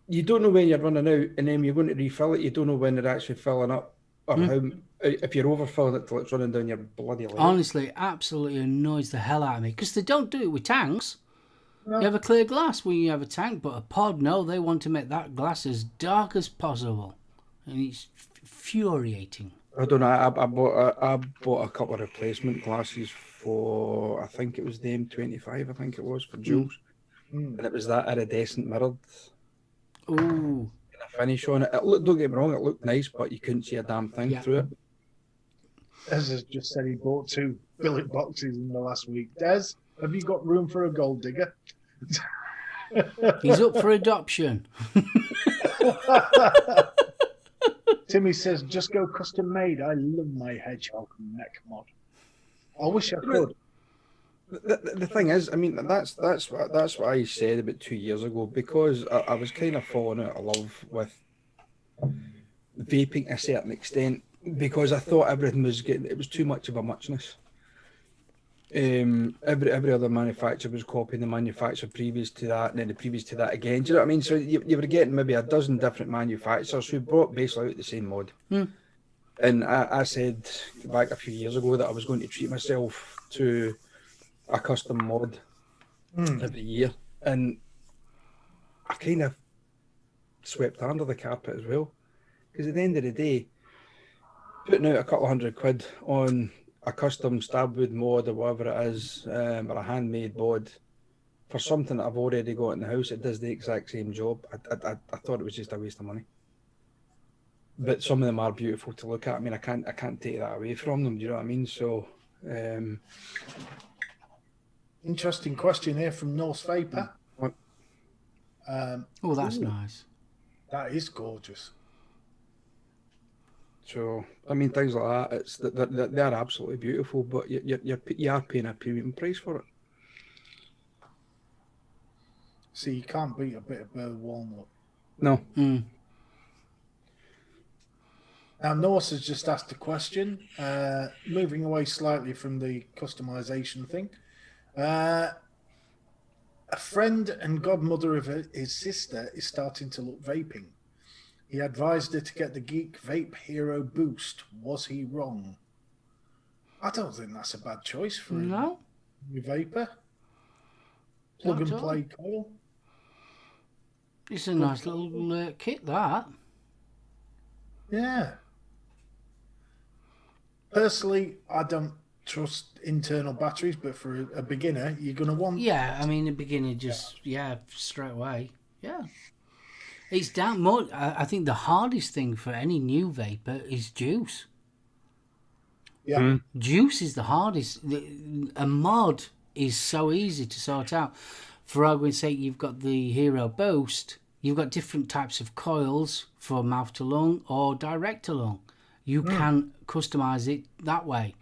You don't know when you're running out, and then you're going to refill it. You don't know when they're actually filling up, or how if you're overfilling it till it's running down your bloody leg. Honestly, it absolutely annoys the hell out of me, because they don't do it with tanks. No. You have a clear glass when you have a tank, but a pod, no, they want to make that glass as dark as possible, and it's infuriating. I don't know. I bought a couple of replacement glasses for, I think it was the M25. I think it was for Jules, and it was that iridescent mirrored. Ooh. And a finish on it. Don't get me wrong, it looked nice, but you couldn't see a damn thing through it. Des has just said he bought 2 billet boxes in the last week. Des, have you got room for a gold digger? He's up for adoption. Timmy says, just go custom made. I love my hedgehog neck mod. I wish I could. The thing is, I mean, that's what I said about 2 years ago, because I was kind of falling out of love with vaping to a certain extent, because I thought everything was it was too much of a muchness. Every other manufacturer was copying the manufacturer previous to that, and then the previous to that again. Do you know what I mean? So you were getting maybe a dozen different manufacturers who brought basically out the same mod. And I said back a few years ago that I was going to treat myself to a custom mod every year, and I kind of swept under the carpet as well, because at the end of the day, putting out a couple of £100 on a custom stab wood mod or whatever it is, or a handmade bod for something that I've already got in the house, it does the exact same job. I thought it was just a waste of money. But some of them are beautiful to look at. I mean, I can't take that away from them. Do you know what I mean? So, Interesting question here from Norse Vapor. What? Oh, that's nice. That is gorgeous. So, I mean, things like that, they're absolutely beautiful, but you are paying a premium price for it. See, you can't beat a bit of burr walnut. No. Mm. Now, Norse has just asked a question, moving away slightly from the customization thing. A friend and godmother of his sister is starting to look vaping. He advised her to get the Geek Vape Hero Boost. Was he wrong? I don't think that's a bad choice for a new vapor. Plug and play coil. It's a nice little kit, that. Yeah. Personally, I don't trust internal batteries, but for a beginner, you're going to want... Yeah, I mean, a beginner straight away. Yeah. It's down more. I think the hardest thing for any new vapor is juice. Yeah. Juice is the hardest. A mod is so easy to sort out. For argument's sake, you've got the Hero Boost. You've got different types of coils for mouth to lung or direct to lung. You can customize it that way.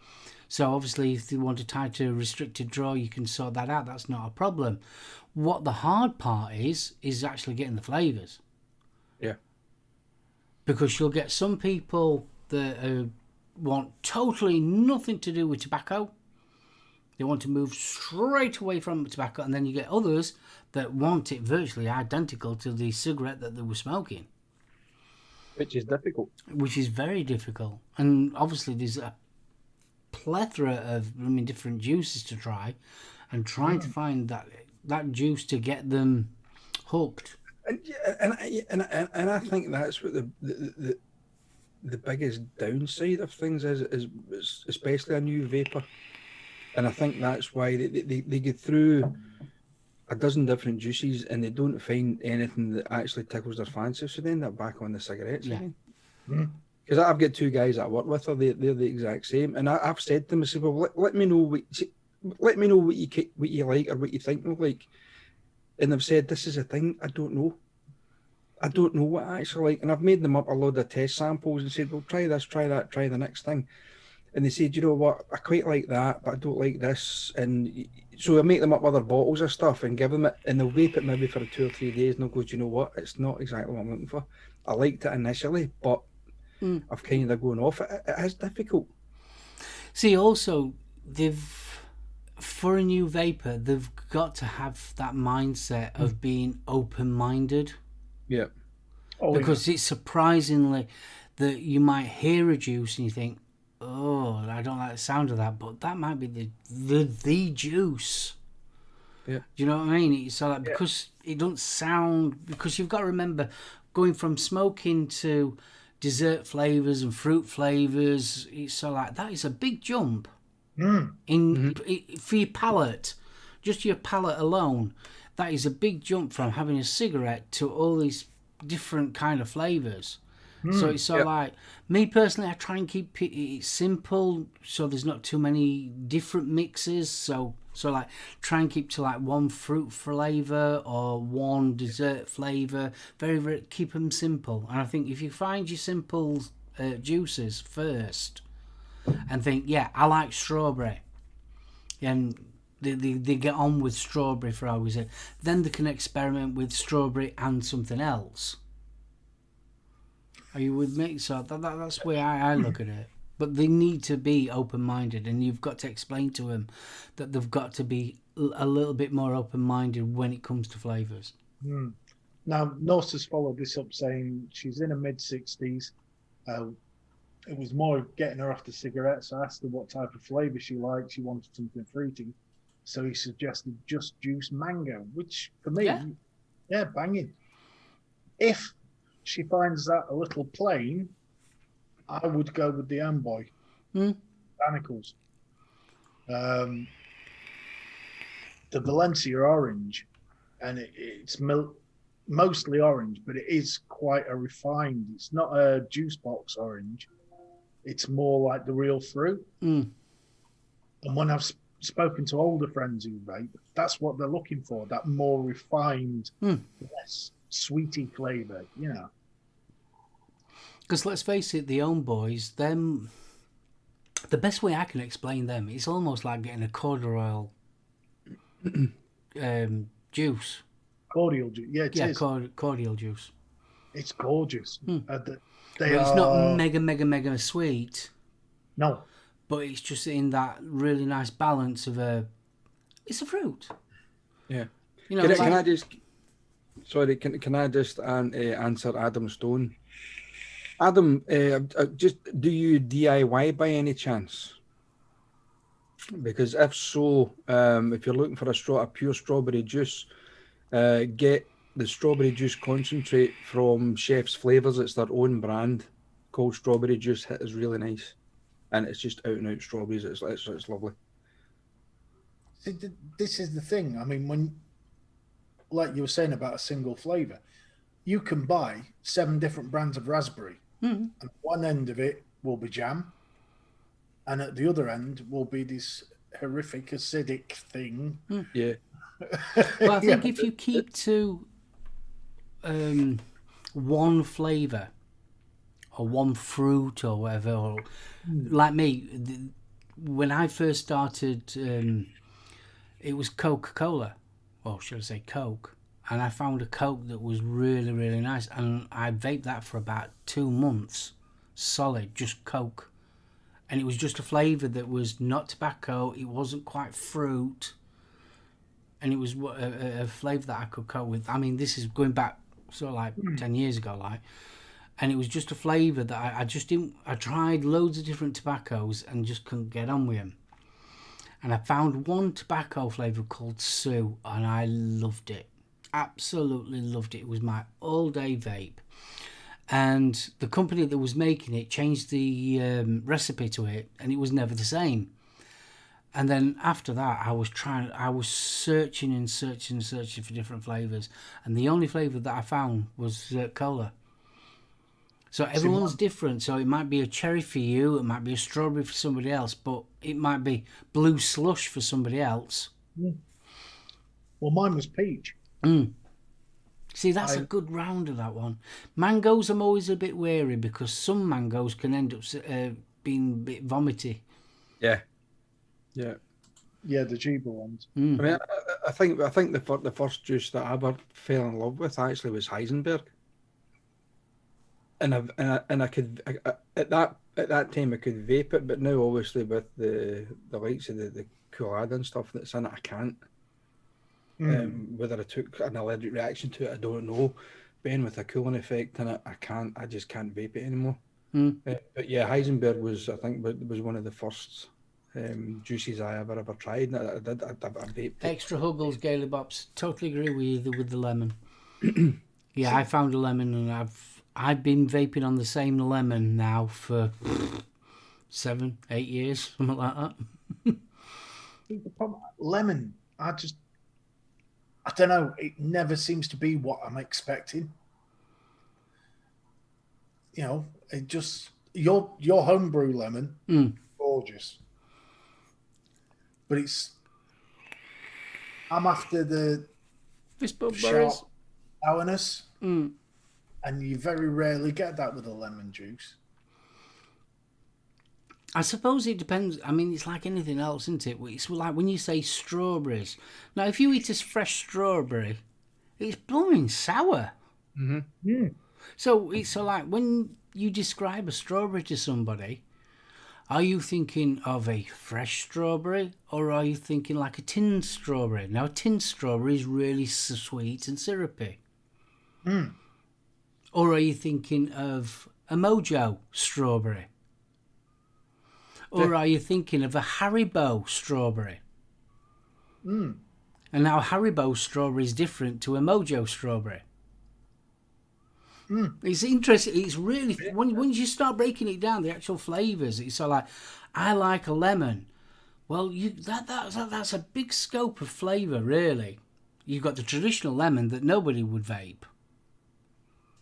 So obviously, if you want to tie to a restricted draw, you can sort that out. That's not a problem. What the hard part is actually getting the flavors. Yeah. Because you'll get some people that want totally nothing to do with tobacco. They want to move straight away from tobacco. And then you get others that want it virtually identical to the cigarette that they were smoking. Which is difficult. Which is very difficult. And obviously there's a plethora of different juices to try. And trying to find that juice to get them hooked. And I think that's what the biggest downside of things is especially a new vapor. And I think that's why they get through a dozen different juices and they don't find anything that actually tickles their fancy. So then they're back on the cigarettes again. Because I've got two guys that I work with, they're the exact same. And I've said to them, I said, well, let me know what you like or what you think of like. And they've said, this is a thing, I don't know. I don't know what I actually like. And I've made them up a load of test samples and said, well, try this, try that, try the next thing. And they said, you know what, I quite like that, but I don't like this. And so I make them up other bottles of stuff and give them it, and they'll vape it maybe for 2 or 3 days, and they'll go, do you know what, it's not exactly what I'm looking for. I liked it initially, but I've kind of gone off it. It is difficult. See, also, for a new vapor, they've got to have that mindset of being open-minded. Yeah. Because it's surprisingly that you might hear a juice and you think, oh, I don't like the sound of that, but that might be the juice. Yeah. Do you know what I mean? It's so like, because it doesn't sound, because you've got to remember, going from smoking to dessert flavours and fruit flavours, it's so like, that is a big jump for your palate. Just your palate alone, that is a big jump from having a cigarette to all these different kind of flavours. So it's so like, me personally, I try and keep it simple so there's not too many different mixes. So like, try and keep to like one fruit flavour or one dessert flavour. Very, very, keep them simple. And I think if you find your simple juices first and think, yeah, I like strawberry, and they get on with strawberry for hours, then they can experiment with strawberry and something else. Are you with me? So that's the way I look at it. But they need to be open-minded, and you've got to explain to them that they've got to be a little bit more open-minded when it comes to flavours. Now, Norse has followed this up saying she's in her mid-60s. It was more getting her off the cigarettes. I asked her what type of flavour she liked. She wanted something fruity. So he suggested just juice mango, which for me, banging. If she finds that a little plain, I would go with the Amboy. Botanicals. um, the Valencia orange, and it's mostly orange, but it is quite a refined. It's not a juice box orange. It's more like the real fruit. Mm. And when I've spoken to older friends who vape, that's what they're looking for, that more refined, less sweety flavour, you know. Because let's face it, the Ohm boys, them, the best way I can explain them, it's almost like getting a cordial juice. Cordial juice. Yeah, it is. Cordial juice. It's gorgeous. It's not mega sweet. No. But it's just in that really nice balance of it's a fruit. Yeah. You know, Can I just... Sorry, can I just answer Adam Stone? Adam, just do you DIY by any chance? Because if so, if you're looking for a pure strawberry juice, get the strawberry juice concentrate from Chef's Flavors. It's their own brand called Strawberry Juice. It is really nice, and it's just out and out strawberries. It's lovely. See, this is the thing. I mean, when, like you were saying about a single flavour, you can buy 7 different brands of raspberry. And one end of it will be jam, and at the other end will be this horrific acidic thing. Yeah. Well, I think if you keep to one flavour or one fruit or whatever, or like me, when I first started, it was Coca-Cola, or should I say Coke, and I found a Coke that was really, really nice, and I vaped that for about 2 months, solid, just Coke. And it was just a flavour that was not tobacco, it wasn't quite fruit, and it was a flavour that I could cope with. I mean, this is going back sort of like 10 years ago, like, and it was just a flavour that I just didn't... I tried loads of different tobaccos and just couldn't get on with them. And I found one tobacco flavour called Sue, and I loved it. Absolutely loved it. It was my all-day vape. And the company that was making it changed the recipe to it, and it was never the same. And then after that, I was searching and searching for different flavours, and the only flavour that I found was cola. So everyone's different. So it might be a cherry for you, it might be a strawberry for somebody else, but it might be blue slush for somebody else. Well, mine was peach. See, that's a good rounder, that one. Mangoes, I'm always a bit wary because some mangoes can end up being a bit vomity. Yeah. Yeah, the Juba ones. I mean, I think the first juice that I ever fell in love with actually was Heisenberg, and I could at that time I could vape it, but now obviously with the likes of the Coolad and stuff that's in it, I can't. Whether I took an allergic reaction to it, I don't know. Being with a cooling effect in it, I just can't vape it anymore. But yeah, Heisenberg was one of the first juices I ever tried. I vaped it. Extra Huggles, Gaily Bops. Totally agree with you with the lemon. Yeah, I found a lemon, and I've been vaping on the same lemon now for 7, 8 years, something like that. The problem, lemon, I don't know. It never seems to be what I'm expecting. You know, it just your homebrew lemon, gorgeous. But I'm after the sharp sourness, and you very rarely get that with a lemon juice. I suppose it depends. I mean, it's like anything else, isn't it? It's like when you say strawberries. Now, if you eat a fresh strawberry, it's blooming sour. So it's like when you describe a strawberry to somebody, are you thinking of a fresh strawberry, or are you thinking like a tinned strawberry? Now, a tinned strawberry is really sweet and syrupy. Or are you thinking of a Mojo strawberry? Or are you thinking of a Haribo strawberry? And now Haribo strawberry is different to a Mojo strawberry. It's interesting. It's really, once you start breaking it down, the actual flavours, it's so like, I like a lemon, Well, that's a big scope of flavour, really. You've got the traditional lemon that nobody would vape.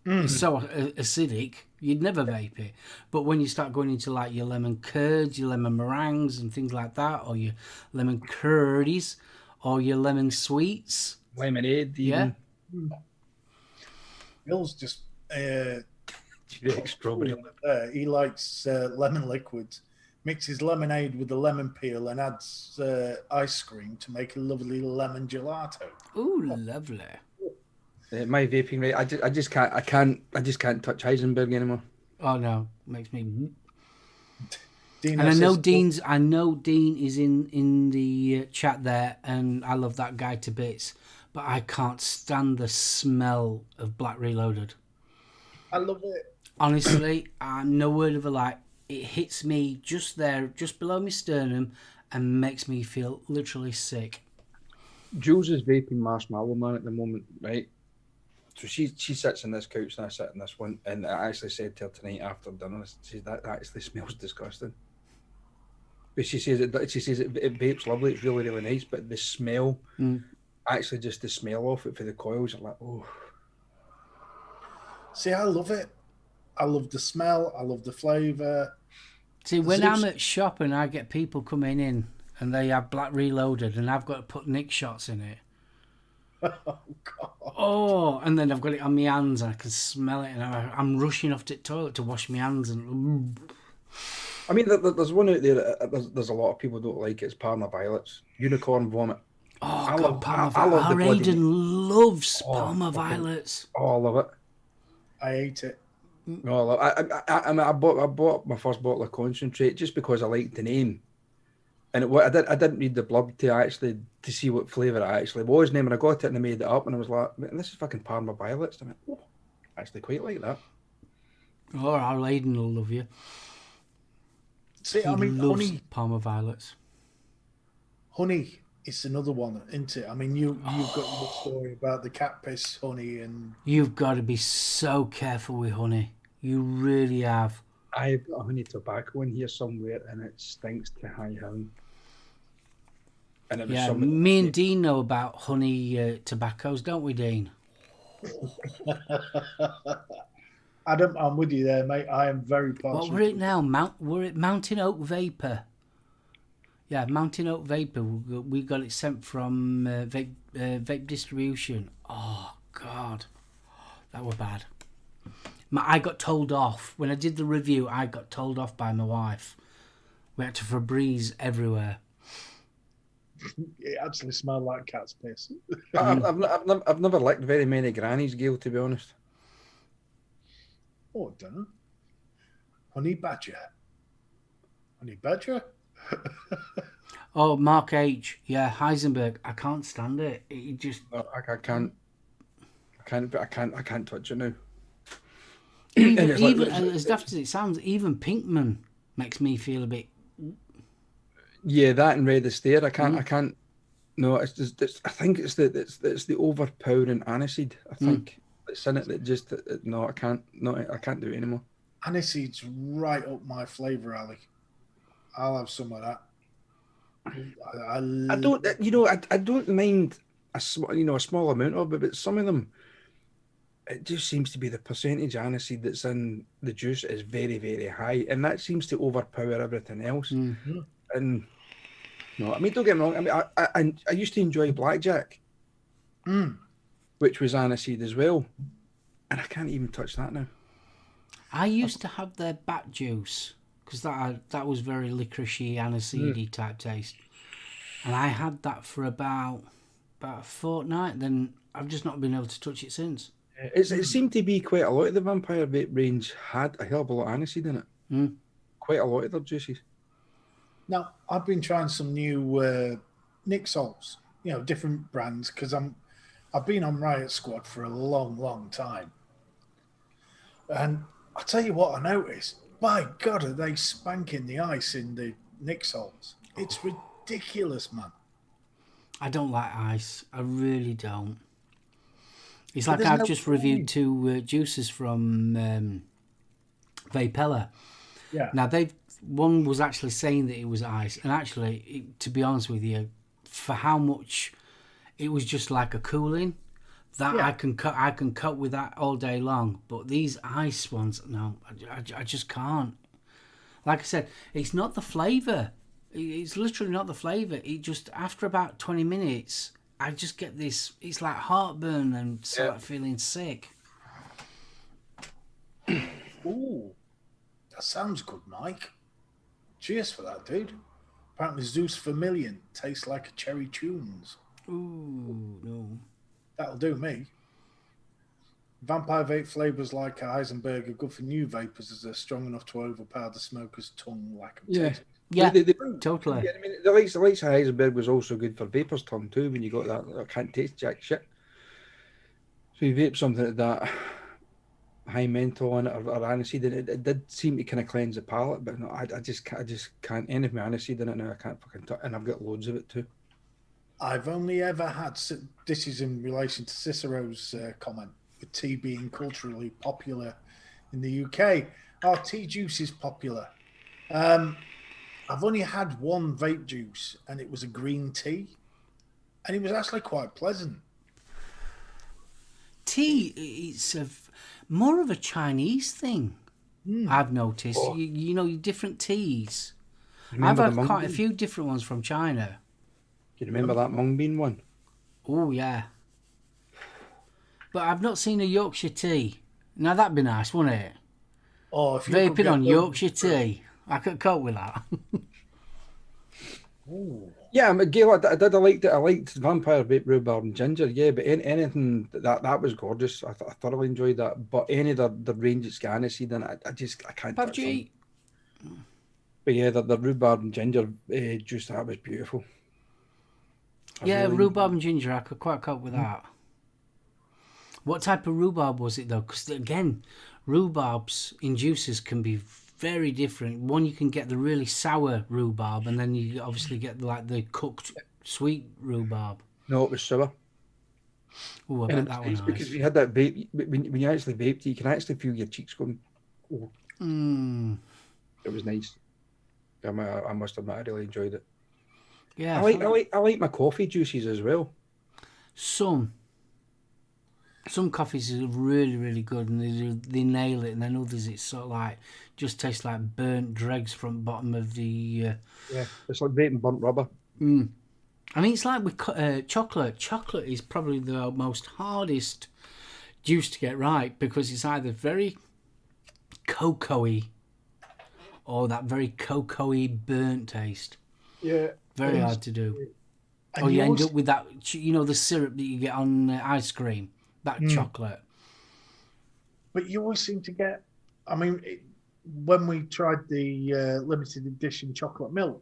It's so acidic, you'd never vape it. But when you start going into like your lemon curds, your lemon meringues and things like that, or your lemon curdies, or your lemon sweets. Lemonade, even. Bill's just Strawberry. he likes lemon liquids. Mixes lemonade with the lemon peel and adds ice cream to make a lovely lemon gelato. Ooh, lovely. My vaping rate, I just can't touch Heisenberg anymore. Oh no, makes me. Dean And I know Dean is in the chat there, and I love that guy to bits. But I can't stand the smell of Black Reloaded. I love it. Honestly, no word of a lie. It hits me just there, just below my sternum, and makes me feel literally sick. Jules is vaping Marshmallow Man at the moment, right? So she sits in this couch and I sit in this one, and I actually said to her tonight after dinner, that actually smells disgusting. But she says it vapes lovely, it's really, really nice, but the smell, actually just the smell of it for the coils, I'm like, oh. See, I love it. I love the smell. I love the flavour. See, when I'm at shop and I get people coming in and they have Black Reloaded and I've got to put Nick shots in it. Oh, God. Oh, and then I've got it on my hands and I can smell it and I'm rushing off to the toilet to wash my hands. And I mean, there's one out there, there's a lot of people don't like it, it's Parma Violets. Unicorn Vomit. Oh, I love Parma Violets. Our Aiden loves Parma Violets. Oh, I love it. I ate it. No, I bought my first bottle of concentrate just because I liked the name, and I didn't read the blurb to see what flavour it actually was. And then when I got it and I made it up, and I was like, "This is fucking Parma Violets." I went, "Oh, I actually quite like that." Oh, our Aiden will love you. See, He loves Parma Violets. Honey, it's another one, isn't it? I mean, you've got the story about the cat piss honey, and you've got to be so careful with honey. You really have. I've got honey tobacco in here somewhere, and it stinks to high heaven. And it was me and Dean know about honey tobaccos, don't we, Dean? Adam, I'm with you there, mate. I am very partial. What we're at now? We're at Mountain Oak Vapor. Yeah, Mountain Oak Vapor. We got it sent from vape distribution. Oh God, that were bad. I got told off when I did the review. I got told off by my wife. We had to Febreze everywhere. It actually smelled like cat's piss. I've never licked very many grannies, Gail, to be honest. Oh, I don't know. Honey badger. Honey badger. Oh, Mark H. Yeah, Heisenberg. I can't stand it. It just. I can't touch it now. Even as daft as it sounds, even Pinkman makes me feel a bit. Yeah, that and Red Astaire. I can't. No, it's just. I think it's the overpowering aniseed. I think it's in it that just. No, I can't. No, I can't do it anymore. Aniseed's right up my flavour alley. I'll have some of that. I don't. I don't mind a small amount of it, but some of them. It just seems to be the percentage aniseed that's in the juice is very, very high, and that seems to overpower everything else. Mm-hmm. And no, I mean, don't get me wrong. I mean, I used to enjoy blackjack, which was aniseed as well, and I can't even touch that now. I used to have their bat juice because that was very licoricey, aniseedy type taste, and I had that for about a fortnight. Then I've just not been able to touch it since. It seemed to be quite a lot of the Vampire Vape range had a hell of a lot of aniseed in it. Quite a lot of their juices. Now, I've been trying some new Nick Salts, different brands, because I've been on Riot Squad for a long, long time. And I'll tell you what I noticed. By God, are they spanking the ice in the Nick Salts. It's ridiculous, man. I don't like ice. I really don't. It's like I've just reviewed two juices from Vapella. Yeah. Now one was actually saying that it was ice, and actually, to be honest with you, for how much it was just like a cooling, that Yeah. I can cut with that all day long. But these ice ones, no, I just can't. Like I said, it's not the flavour. It's literally not the flavour. It just, after about 20 minutes, I just get this, it's like heartburn and start feeling sick. Ooh, that sounds good, Mike. Cheers for that, dude. Apparently, Zeus Vermilion tastes like a cherry tunes. Ooh, no. That'll do me. Vampire vape flavors like Heisenberg are good for new vapors as they're strong enough to overpower the smoker's tongue lack of taste. Yeah, They- totally. Yeah, I mean, the likes of Heisenberg was also good for Vapor's tongue too. When you got that, I can't taste jack shit. So you vape something like that high menthol on it or aniseed, and it did seem to kind of cleanse the palate. But no, I just can't. Any of my aniseed in it now, I can't fucking touch, and I've got loads of it too. I've only ever had, this is in relation to Cicero's comment, with tea being culturally popular in the UK. Our tea juice is popular. I've only had one vape juice, and it was a green tea, and it was actually quite pleasant. Tea, it's more of a Chinese thing, I've noticed. Oh. You know, different teas. Remember I've the had mung quite a bean? few different ones from China. Do you remember that mung bean one? Oh, yeah. But I've not seen a Yorkshire tea. Now, that'd be nice, wouldn't it? Oh, if you could Vaping get on those- Yorkshire tea. I could cope with that. Ooh. Yeah, I'm Gail, I did. I liked it. I liked Vampire Vape, Rhubarb, and Ginger. Yeah, but anything that was gorgeous. I thoroughly enjoyed that. But any of the range it's got aniseed in it, I can't touch them. PUBG. But yeah, the rhubarb and ginger juice, that was beautiful. I Yeah, really rhubarb and ginger, I could quite cope with that. What type of rhubarb was it, though? Because, again, rhubarbs in juices can be very different. One, you can get the really sour rhubarb, and then you obviously get like the cooked sweet rhubarb. No, it was sour. Oh, I And bet it was that nice one because nice. we had that vape. When you actually vaped, you can actually feel your cheeks going. Oh, it was nice. I must admit, I really enjoyed it. Yeah, I like my coffee juices as well. some coffees are really, really good, and they nail it, and then others it's sort of like just tastes like burnt dregs from the bottom of the. Yeah, it's like vaping burnt rubber. I mean, it's like with chocolate. Chocolate is probably the most hardest juice to get right because it's either very cocoa-y or that very cocoa-y burnt taste. Yeah. Very hard to do. And Or you end always- up with that, the syrup that you get on ice cream, that chocolate. But you always seem to get, I mean, when we tried the limited edition chocolate milk,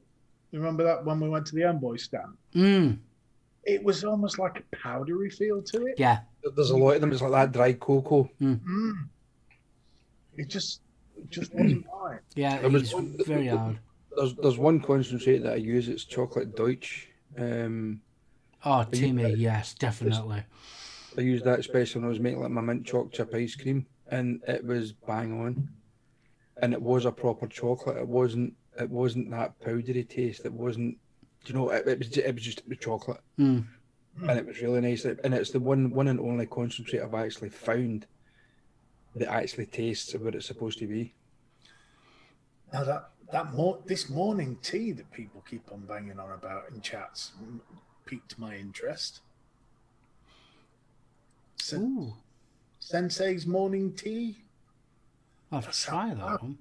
you remember that when we went to the Amboy stand? It was almost like a powdery feel to it. Yeah. There's a lot of them. It's like that dry cocoa. It just wasn't right. Yeah, There was it's one- very hard. There's one concentrate that I use. It's chocolate Deutsch. Oh, Timmy, yes, definitely. I used that especially when I was making like my mint choc chip ice cream, and it was bang on. And it was a proper chocolate. It wasn't that powdery taste. It wasn't. It was just chocolate, and it was really nice. And it's the one and only concentrate I've actually found that actually tastes what it's supposed to be. Now this morning tea that people keep on banging on about in chats piqued my interest. Ooh, Sensei's morning tea. I'll have to try that one.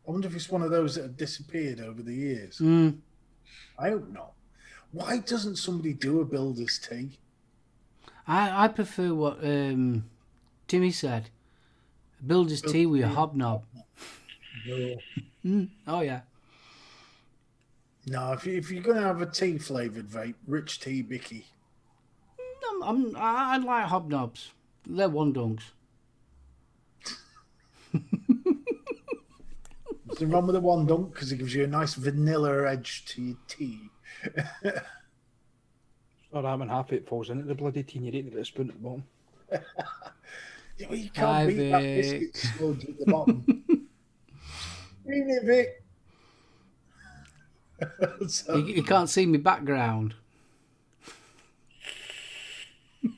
I wonder if it's one of those that have disappeared over the years. I hope not. Why doesn't somebody do a builder's tea? I prefer what Timmy said. Builder's tea with a hobnob. Oh, yeah. No, if you're going to have a tea flavoured vape, rich tea bicky. I like hobnobs. They're one dunks. Nothing wrong with the one dunk because it gives you a nice vanilla edge to your tea. Or having half it falls into the bloody tea and you eat a spoon at the bottom. Yeah, well, you can't beat that biscuit smudge at the bottom. Ain't it, Vic? So, You can't see me background.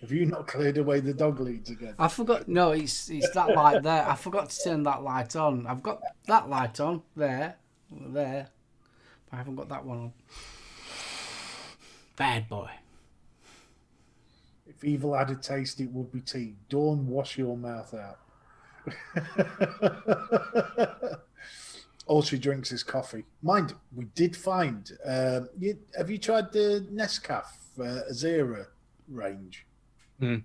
have you not cleared away the dog leads again? I forgot. No, it's that light there. I forgot to turn that light on. I've got that light on there. But I haven't got that one on. Bad boy. If evil had a taste, it would be tea. Dawn, wash your mouth out. All she drinks is coffee. Mind, we did find. Have you tried the Nescafe Azera range? Mm.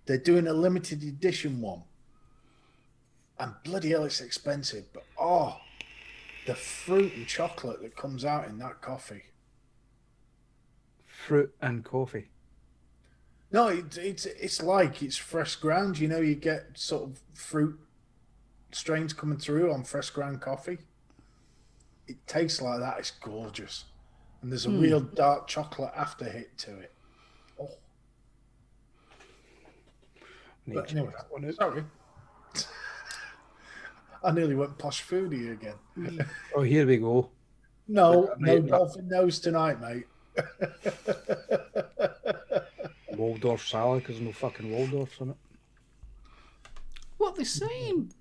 They're doing a limited edition one. And bloody hell, it's expensive. But the fruit and chocolate that comes out in that coffee. Fruit and coffee. No, it's like it's fresh ground. You know, you get sort of fruit strains coming through on fresh ground coffee. It tastes like that. It's gorgeous. And there's a real dark chocolate after hit to it. Oh. But anyway, sorry. I nearly went posh foodie again. Oh, here we go. No dolphin nose tonight, mate. Waldorf salad, because there's no fucking Waldorfs in it. What they saying?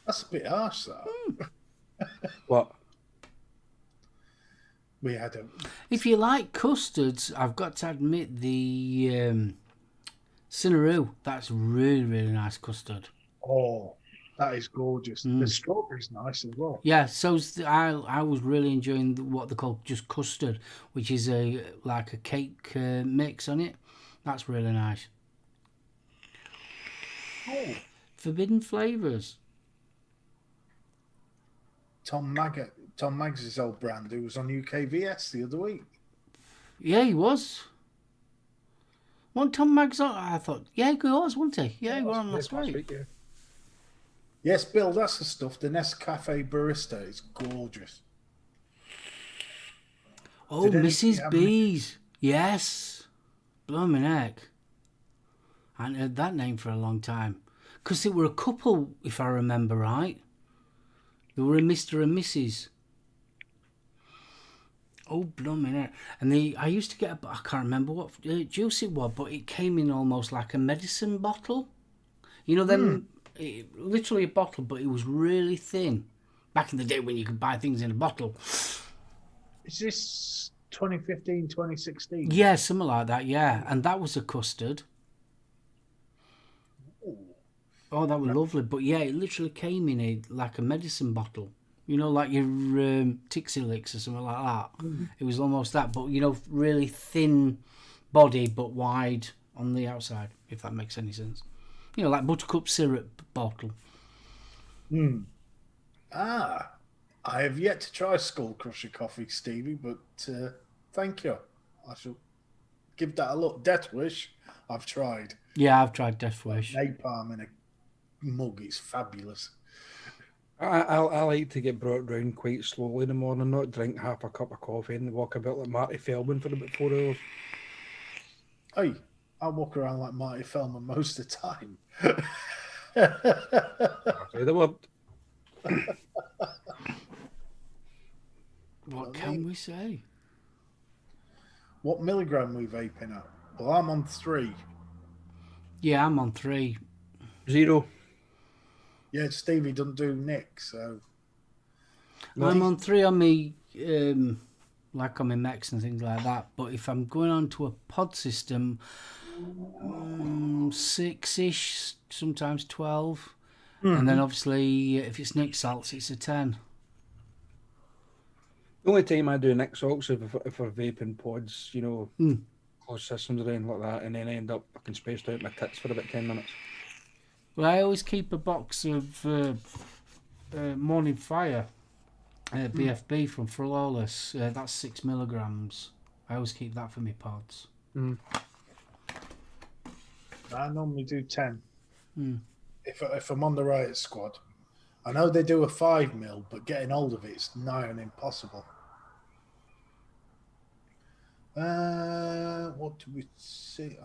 That's a bit harsh, that. What? We had a... If you like custards, I've got to admit the Cinnaroo. That's really, really nice custard. Oh, that is gorgeous. The strawberry's nice as well. Yeah, I was really enjoying what they call just custard, which is like a cake mix on it. That's really nice. Oh. Forbidden flavours. Tom Maggs' old brand, who was on UKVS the other week. Yeah, he was. Wasn't Tom Maggs on? I thought, yeah, he was, wasn't he? Yeah, he was on last week. Yeah. Yes, Bill, that's the stuff. The Nescafe Barista is gorgeous. Oh, Mrs. B's. Yes. Blooming heck. I hadn't heard that name for a long time. Because they were a couple, if I remember right. They were a Mr. and Mrs. Oh, blooming heck. And I used to get I can't remember what juice it was, but it came in almost like a medicine bottle. You know, them... literally a bottle, but it was really thin. Back in the day when you could buy things in a bottle. Is this 2015, 2016? Yeah, something like that, yeah. And that was a custard. Oh, that was lovely. But yeah, it literally came in like a medicine bottle. You know, like your Tixie Licks or something like that. It was almost that, but, you know, really thin body, but wide on the outside, if that makes any sense. You know, like buttercup syrup bottle. I have yet to try Skull Crusher coffee, Stevie, but thank you. I shall give that a look. Death Wish, I've tried. Yeah, I've tried Death Wish. Napalm in a mug, it's fabulous. I like to get brought round quite slowly in the morning, not drink half a cup of coffee and walk about like Marty Feldman for about 4 hours. Hey, I walk around like Marty Feldman most of the time. Say the word. What can we say? What milligram we vaping at? Well, I'm on 3. Yeah, I'm on 3. 0. Yeah, Stevie doesn't do Nick, so... I'm on 3 on me, like on my Mex and things like that. But if I'm going on to a pod system, 6-ish, sometimes 12. And then obviously, if it's Nick salts, it's a 10. The only time I do Nick salts if we're vaping pods, you know, closed systems or anything like that, and then I end up fucking spaced out my tits for about 10 minutes. Well, I always keep a box of Morning Fire BFB from Flawless. That's 6 milligrams. I always keep that for my pods. I normally do 10. If I'm on the riot squad. I know they do a 5 mil, but getting hold of it's nigh on impossible. What do we see?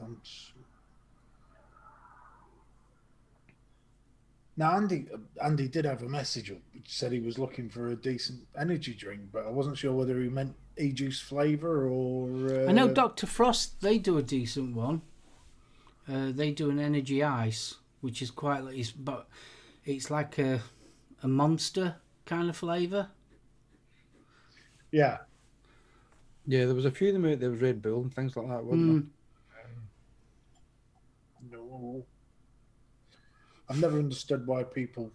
Now, Andy did have a message up which said he was looking for a decent energy drink, but I wasn't sure whether he meant e-juice flavour or... I know Dr. Frost, they do a decent one. They do an energy ice, which is quite... but it's like a Monster kind of flavour. Yeah. Yeah, there was a few of them out there with Red Bull and things like that, wasn't No. I've never understood why people...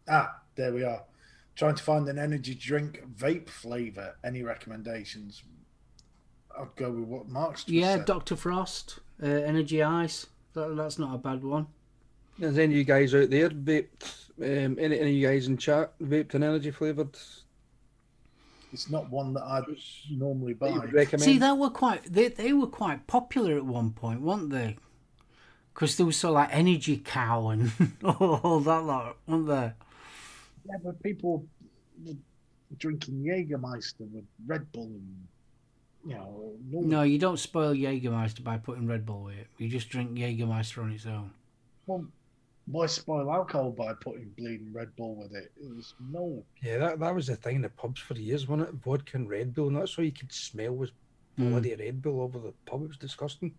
there we are. Trying to find an energy drink vape flavour. Any recommendations? I'd go with what Mark's just said. Dr. Frost, energy ice. That's not a bad one. there? Is any of you guys out there vaped? Any of you guys in chat vaped an energy flavoured? It's not one that I'd normally That you buy. would recommend? See, they were quite popular at one point, weren't they? Because there was sort of like Energy Cow and all that lot, weren't there? Yeah, but people were drinking Jägermeister with Red Bull and, No, you don't spoil Jägermeister by putting Red Bull with it. You just drink Jägermeister on its own. Well, why spoil alcohol by putting bleeding Red Bull with it? It was no. Yeah, that was the thing in the pubs for years, wasn't it? Vodka and Red Bull, and that's all you could smell was bloody Red Bull over the pub. It was disgusting.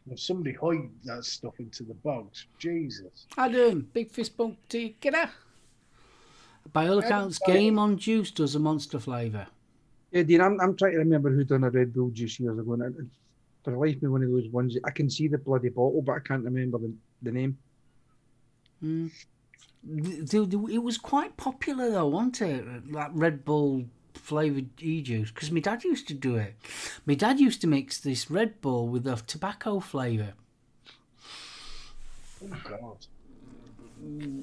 If somebody hide that stuff into the bogs, Jesus. Adam, big fist bump to you. Get out. By all accounts, Game on Juice does a Monster flavour. Yeah, Dean, I'm trying to remember who done a Red Bull juice years ago, and it's for the life of me one of those ones. I can see the bloody bottle, but I can't remember the name. It was quite popular though, wasn't it? Like Red Bull flavoured e-juice, because my dad used to do it. My dad used to mix this Red Bull with a tobacco flavour. Oh, God.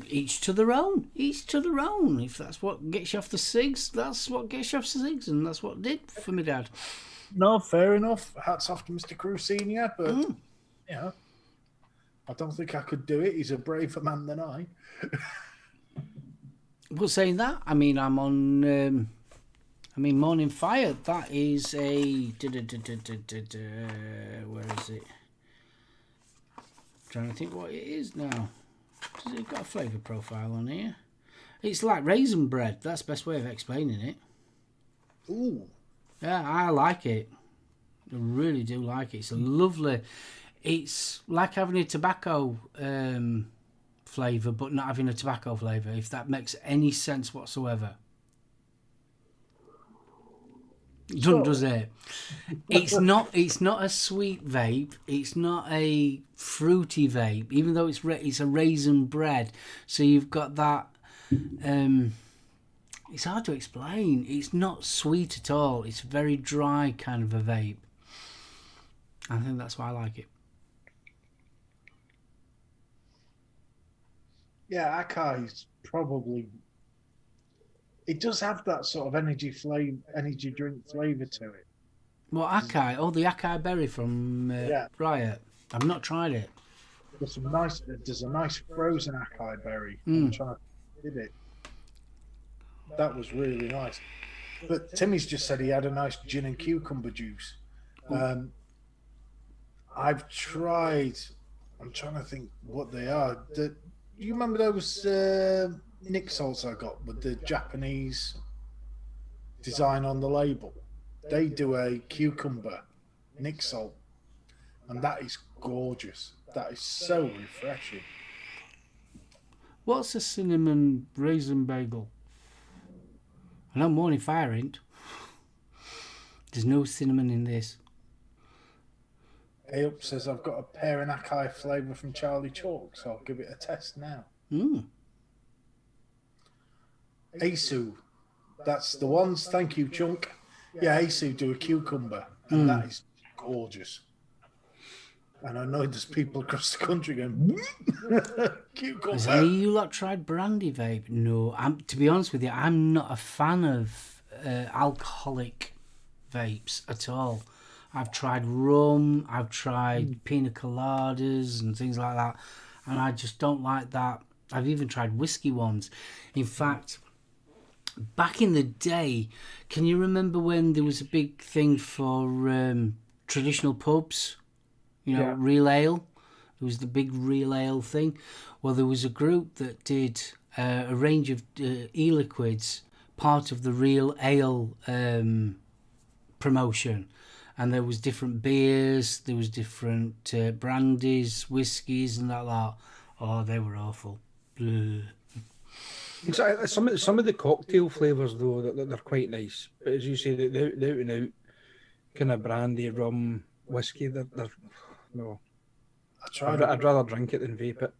Each to their own. Each to their own. If that's what gets you off the cigs, that's what gets you off the cigs, and that's what did for my dad. No, fair enough. Hats off to Mr. Crew Senior, but, I don't think I could do it. He's a braver man than I. But saying that, I mean, I'm on... Morning Fire, that is a... Where is it? Trying to think what it is now. Has it got a flavour profile on here? It's like raisin bread. That's the best way of explaining it. Ooh. Yeah, I like it. I really do like it. It's a lovely... It's like having a tobacco flavour, but not having a tobacco flavour, if that makes any sense whatsoever. Does it? It's not a sweet vape. It's not a fruity vape, even though it's a raisin bread. So you've got that. It's hard to explain. It's not sweet at all. It's very dry kind of a vape. I think that's why I like it. Yeah, Akai's probably... It does have that sort of energy drink flavour to it. What, Akai? Oh, the Akai berry from Riot. I've not tried it. There's a nice frozen Akai berry. I'm trying to did it. That was really nice. But Timmy's just said he had a nice gin and cucumber juice. I've tried... I'm trying to think what they are. Do you remember those Nick salts I got with the Japanese design on the label? They do a cucumber Nick salt, and that is gorgeous. That is so refreshing. What's a cinnamon raisin bagel? I know Morning Fire ain't. There's no cinnamon in this. Ayup says I've got a pear and acai flavour from Charlie Chalk, so I'll give it a test now. Asu, that's the ones. Thank you, Chunk. Yeah, Asu do a cucumber, and that is gorgeous. And I know there's people across the country going, cucumber. Has any of you lot tried brandy vape? No. To be honest with you, I'm not a fan of alcoholic vapes at all. I've tried rum, I've tried pina coladas and things like that, and I just don't like that. I've even tried whiskey ones. In fact, back in the day, can you remember when there was a big thing for traditional pubs? Real ale? There It was the big real ale thing. Well, there was a group that did a range of e-liquids, part of the real ale promotion. And there was different beers, there was different brandies, whiskies and that lot. Oh, they were awful. Bleh. Exactly. Some of the cocktail flavours though, they're quite nice. But as you say, the out and out kind of brandy, rum, whiskey, they're no. I'd rather drink it than vape it.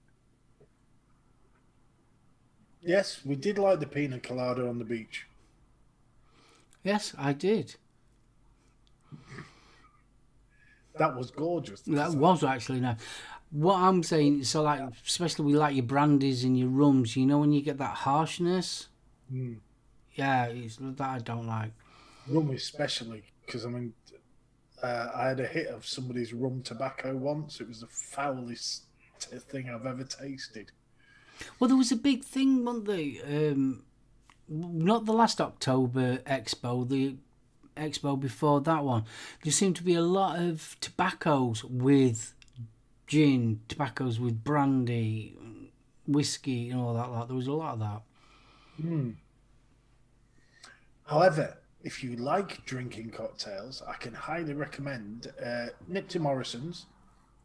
Yes, we did like the pina colada on the beach. Yes, I did. That was gorgeous. That was actually nice. What I'm saying, so like, especially with like your brandies and your rums, you know, when you get that harshness. Mm. Yeah, it's that I don't like. Rum especially, because I mean, I had a hit of somebody's rum tobacco once. It was the foulest thing I've ever tasted. Well, there was a big thing, wasn't there? Not the last October Expo, the Expo before that one. There seemed to be a lot of tobaccos with gin, tobaccos with brandy, whiskey, and all that. Like, there was a lot of that. Mm. However, if you like drinking cocktails, I can highly recommend nip to Morrison's,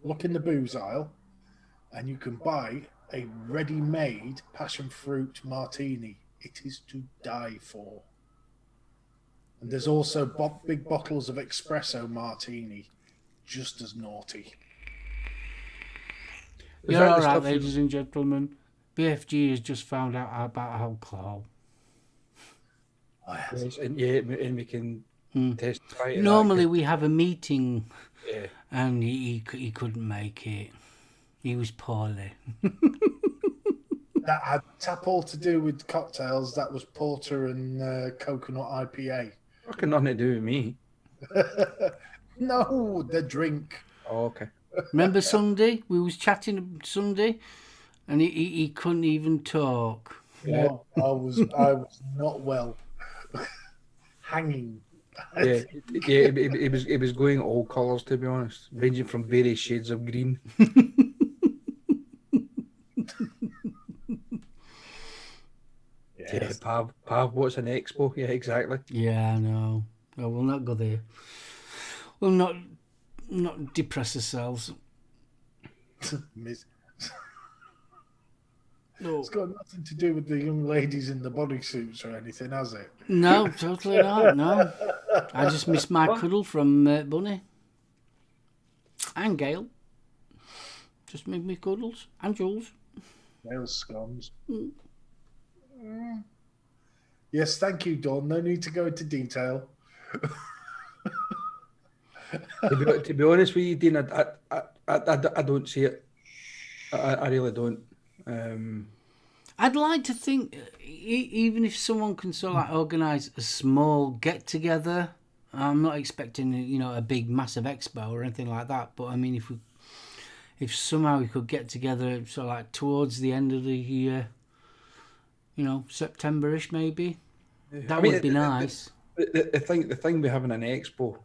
look in the booze aisle, and you can buy a ready-made passion fruit martini. It is to die for. And there's also big bottles of espresso martini, just as naughty. You're all right, ladies and gentlemen. BFG has just found out about alcohol. Yes, and we can testify. Normally we have a meeting, Yeah. and he couldn't make it. He was poorly. That had tap all to do with cocktails. That was porter and coconut IPA. Fucking nothing to do with me. No, the drink. Oh, okay. Remember Sunday? We was chatting Sunday, and he couldn't even talk. Yeah. No, I was not well. Hanging. Yeah, it was going all colours, to be honest, ranging from various shades of green. Yes. Yeah, Pav, what's an expo? Yeah, exactly. Yeah, I know. Well, we'll not go there. We'll not depress ourselves. Miss- No, It's got nothing to do with the young ladies in the bodysuits or anything, has it? no, totally not. No, I just missed my cuddle from Bunny and Gail. Just made me cuddles and Jules. Nail scones. Yes, thank you, Dawn. No need to go into detail. To be honest with you, Dean, I don't see it. I really don't. I'd like to think, even if someone can sort of like organise a small get together. I'm not expecting a big massive expo or anything like that. But I mean, if somehow we could get together sort of like towards the end of the year, September-ish maybe, that would be nice. The thing we having an expo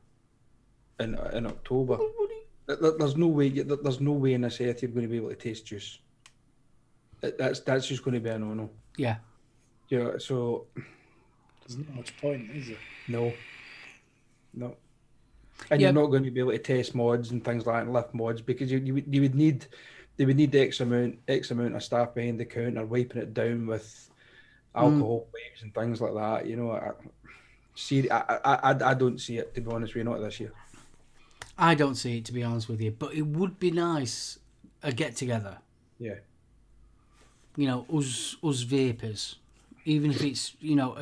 in October, there's no way in this earth you're going to be able to taste juice. That's just going to be a no-no. Yeah. Yeah. So There's not much point, is there? no. And you're not going to be able to test mods and things like that, and lift mods, because they would need X amount of staff behind the counter wiping it down with alcohol wipes and things like that. I don't see it, to be honest with you, not this year. I don't see it, to be honest with you, but it would be nice a get together. Yeah. Us vapors, even if it's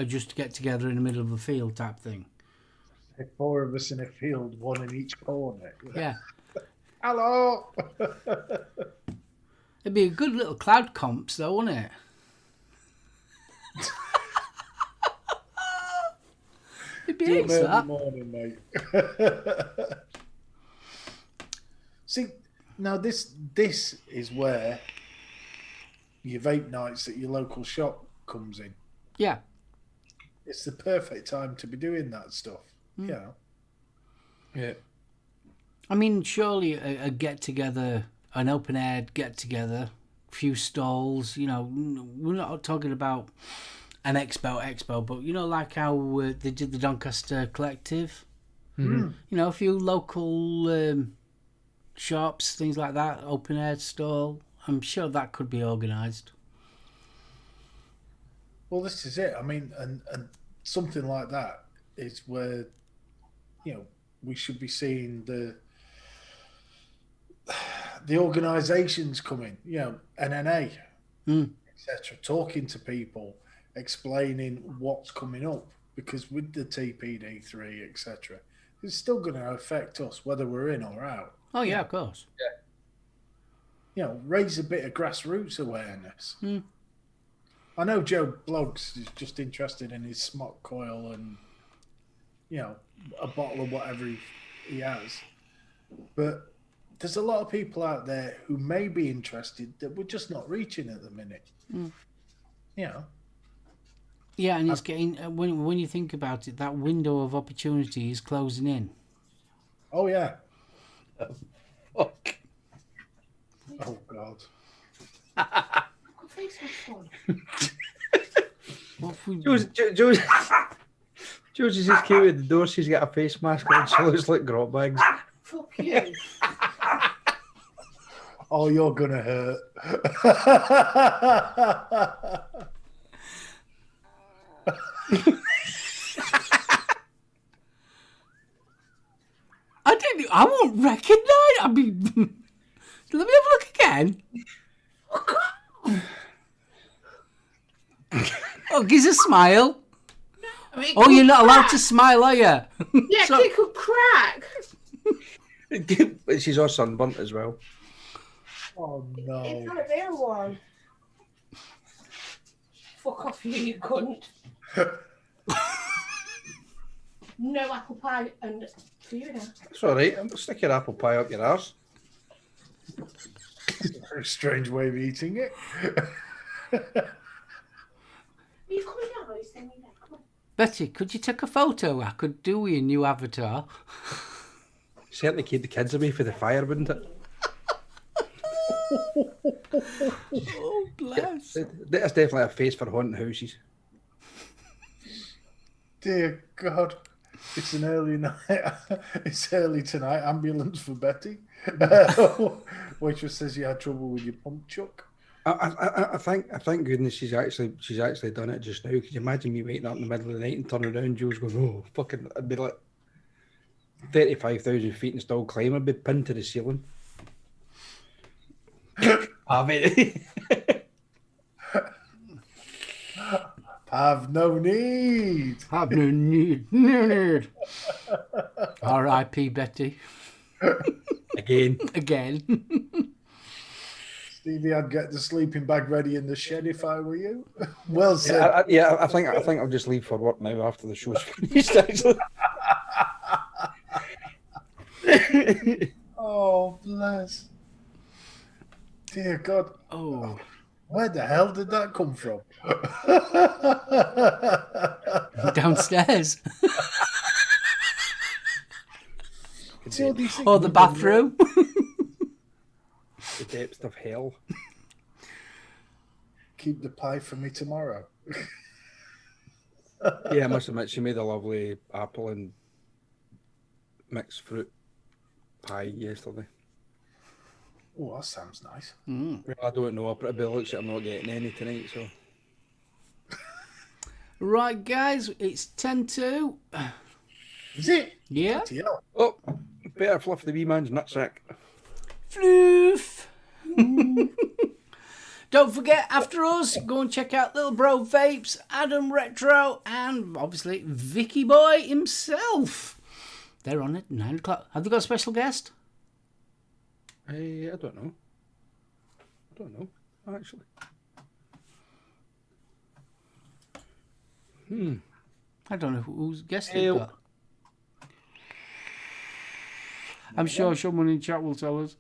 just to get together in the middle of a field type thing. 4 of us in a field, 1 in each corner. Yeah. Hello. It'd be a good little cloud comps, though, wouldn't it? It'd be Do ace, them every that. morning, mate. See, now this is where your vape nights at your local shop comes in. Yeah. It's the perfect time to be doing that stuff. Yeah. I mean, surely a get together an open air get together, few stalls. You know, we're not talking about an expo, but you know, like how they did the Doncaster Collective. Mm-hmm. You know, a few local shops, things like that, open air stall. I'm sure that could be organised. Well, this is it. I mean, and something like that is where, you know, we should be seeing the organisations coming, you know, NNA, etc., talking to people, explaining what's coming up, because with the TPD3, etc., it's still going to affect us whether we're in or out. Oh yeah, of course. You know, raise a bit of grassroots awareness. I know Joe Bloggs is just interested in his smock coil and, you know, a bottle of whatever he has. But there's a lot of people out there who may be interested that we're just not reaching at the minute. You know? Yeah, and it's getting, when you think about it, that window of opportunity is closing in. Oh, yeah. Fuck. Oh, God. George just came at the door. She's got a face mask on. She looks like grot bags. Fuck you. Oh, you're going to hurt. I won't recognise. I mean, let me have a look again. Oh, gives a smile. I mean, Oh, you're not allowed to smile, are you? Yeah, So- it could crack. She's all sunburnt as well. Oh, It's no. not a real one. Fuck off you cunt. No apple pie and for you now. It's all right. Stick your apple pie up your arse. That's a very strange way of eating it. Are you coming down or are you staying there? Come on. Betty, could you take a photo? I could do with your new avatar. Certainly keep the kids away for the fire, wouldn't it? Oh, bless. That's definitely a face for haunting houses. Dear God. It's an early night. It's early tonight. Ambulance for Betty. Waitress says you had trouble with your pump chuck. I thank goodness she's actually done it just now. Could you imagine me waking up in the middle of the night and turning around, Joe's going, oh fucking, I'd be like 35,000 feet and still climbing, I'd be pinned to the ceiling. I mean, Have no need. Have no need. No need. R.I.P. Betty. again. Stevie, I'd get the sleeping bag ready in the shed if I were you. Well said. I think I'll just leave for work now after the show's finished. Actually. Oh, bless. Dear God. Oh. Where the hell did that come from? Downstairs. See all these things Or the bathroom. The depths of hell. Keep the pie for me tomorrow. Yeah, I must admit, she made a lovely apple and mixed fruit pie yesterday. Oh, that sounds nice. Well, I don't know, but it looks like I'm not getting any tonight, so. Right, guys, it's 10-2. Is it? Yeah. Bloody hell. Oh, better fluff the wee man's nutsack. Floof. Don't forget, after us, go and check out Little Bro Vapes, Adam Retro, and obviously Vicky Boy himself. They're on at 9 o'clock. Have they got a special guest? I don't know. Actually. I don't know whose guest they've got. I'm sure someone in chat will tell us.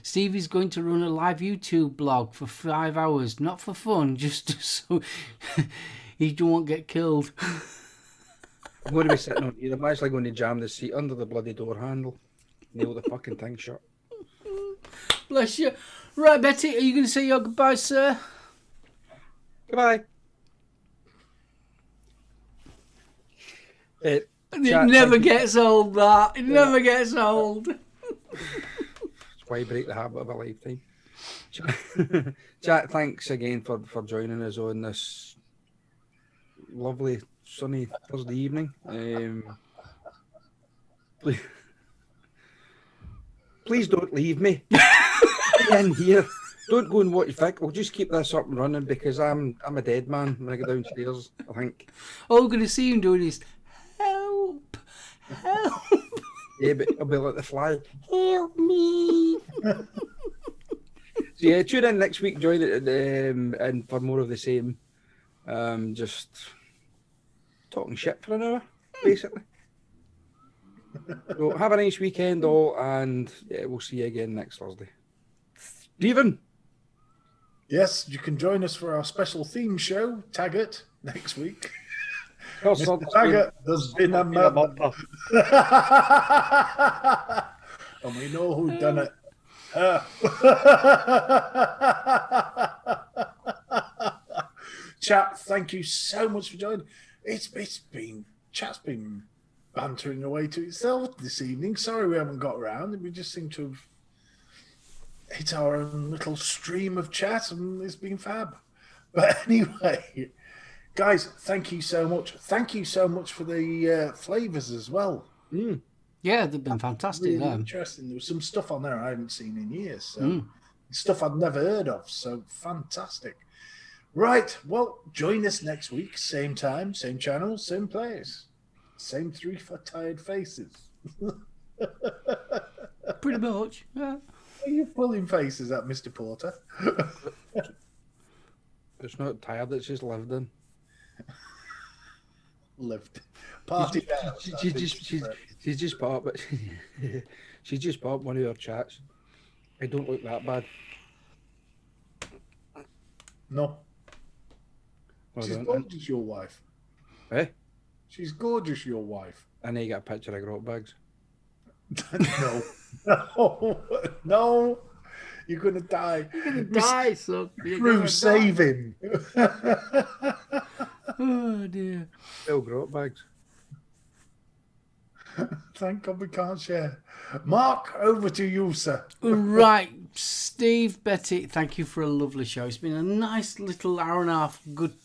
Stevie's going to run a live YouTube blog for 5 hours, not for fun, just so he won't get killed. I'm going to be sitting on here. I'm actually going to jam the seat under the bloody door handle. Nail the fucking thing shut. Bless you. Right, Betty, are you going to say your goodbyes, sir? Goodbye. It Chat, never gets old, that. It never gets old. That's why you break the habit of a lifetime. Chat, thanks again for joining us on this lovely sunny Thursday evening. Please don't leave me. Stay in here. Don't go and watch Vic. We'll just keep this up and running because I'm a dead man when I go downstairs, I think. All we're going to see him doing is help. Yeah, but I'll be like the fly. Help me. So yeah, tune in next week, join it, and for more of the same. Just talking shit for an hour, basically. So have a nice weekend, all, and yeah, we'll see you again next Thursday. Stephen. Yes, you can join us for our special theme show, Taggart, next week. Mr. Taggart, there's been a murder. And we know who done it. Chat, thank you so much for joining. Chat's been bantering away to itself this evening. Sorry we haven't got around. We just seem to have hit our own little stream of chat, and it's been fab. But anyway, guys, thank you so much. Thank you so much for the flavors as well. Yeah, they've been fantastic. Really interesting. There was some stuff on there I haven't seen in years. So stuff I'd never heard of. So fantastic. Right. Well, join us next week. Same time, same channel, same place. Same 3 for tired faces. Pretty much. Yeah. Are you pulling faces at Mr. Porter? It's not tired, it's just lived in. Lived. Party down. She's just part, but she's just part one of your chats. I don't look that bad. No. Well, She's gorgeous, your wife. Eh? She's gorgeous, your wife. I know you got a picture of grot bags. No. No. You're going to die. You're going to die, son. Drew, save him. Oh, dear. Still grot bags. Thank God we can't share. Mark, over to you, sir. Right, Steve, Betty, thank you for a lovely show. It's been a nice little hour and a half, good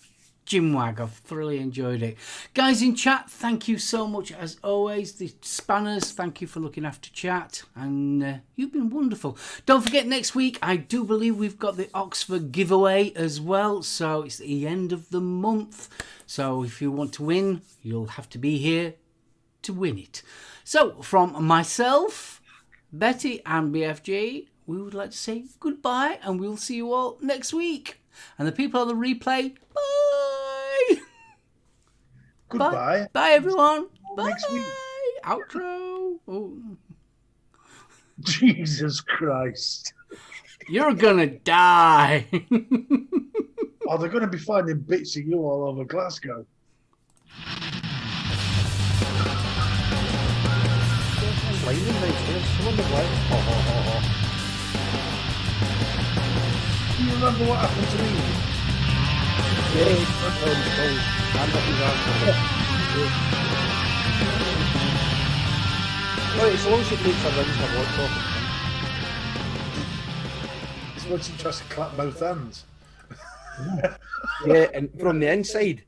gymwag. I've thoroughly enjoyed it. Guys in chat, thank you so much as always. The Spanners, thank you for looking after chat, and you've been wonderful. Don't forget, next week I do believe we've got the Oxford giveaway as well, so it's the end of the month, so if you want to win, you'll have to be here to win it. So from myself, Betty and BFG, we would like to say goodbye, and we'll see you all next week. And the people on the replay, bye. Goodbye. Bye everyone. Bye. Next week. Outro. Oh. Jesus Christ. You're gonna die. Oh, they're going to be finding bits of you all over Glasgow. Do you remember what happened to me? As long as she takes her rings, her watch off. It's when she tries to clap both hands. Yeah, and from the inside.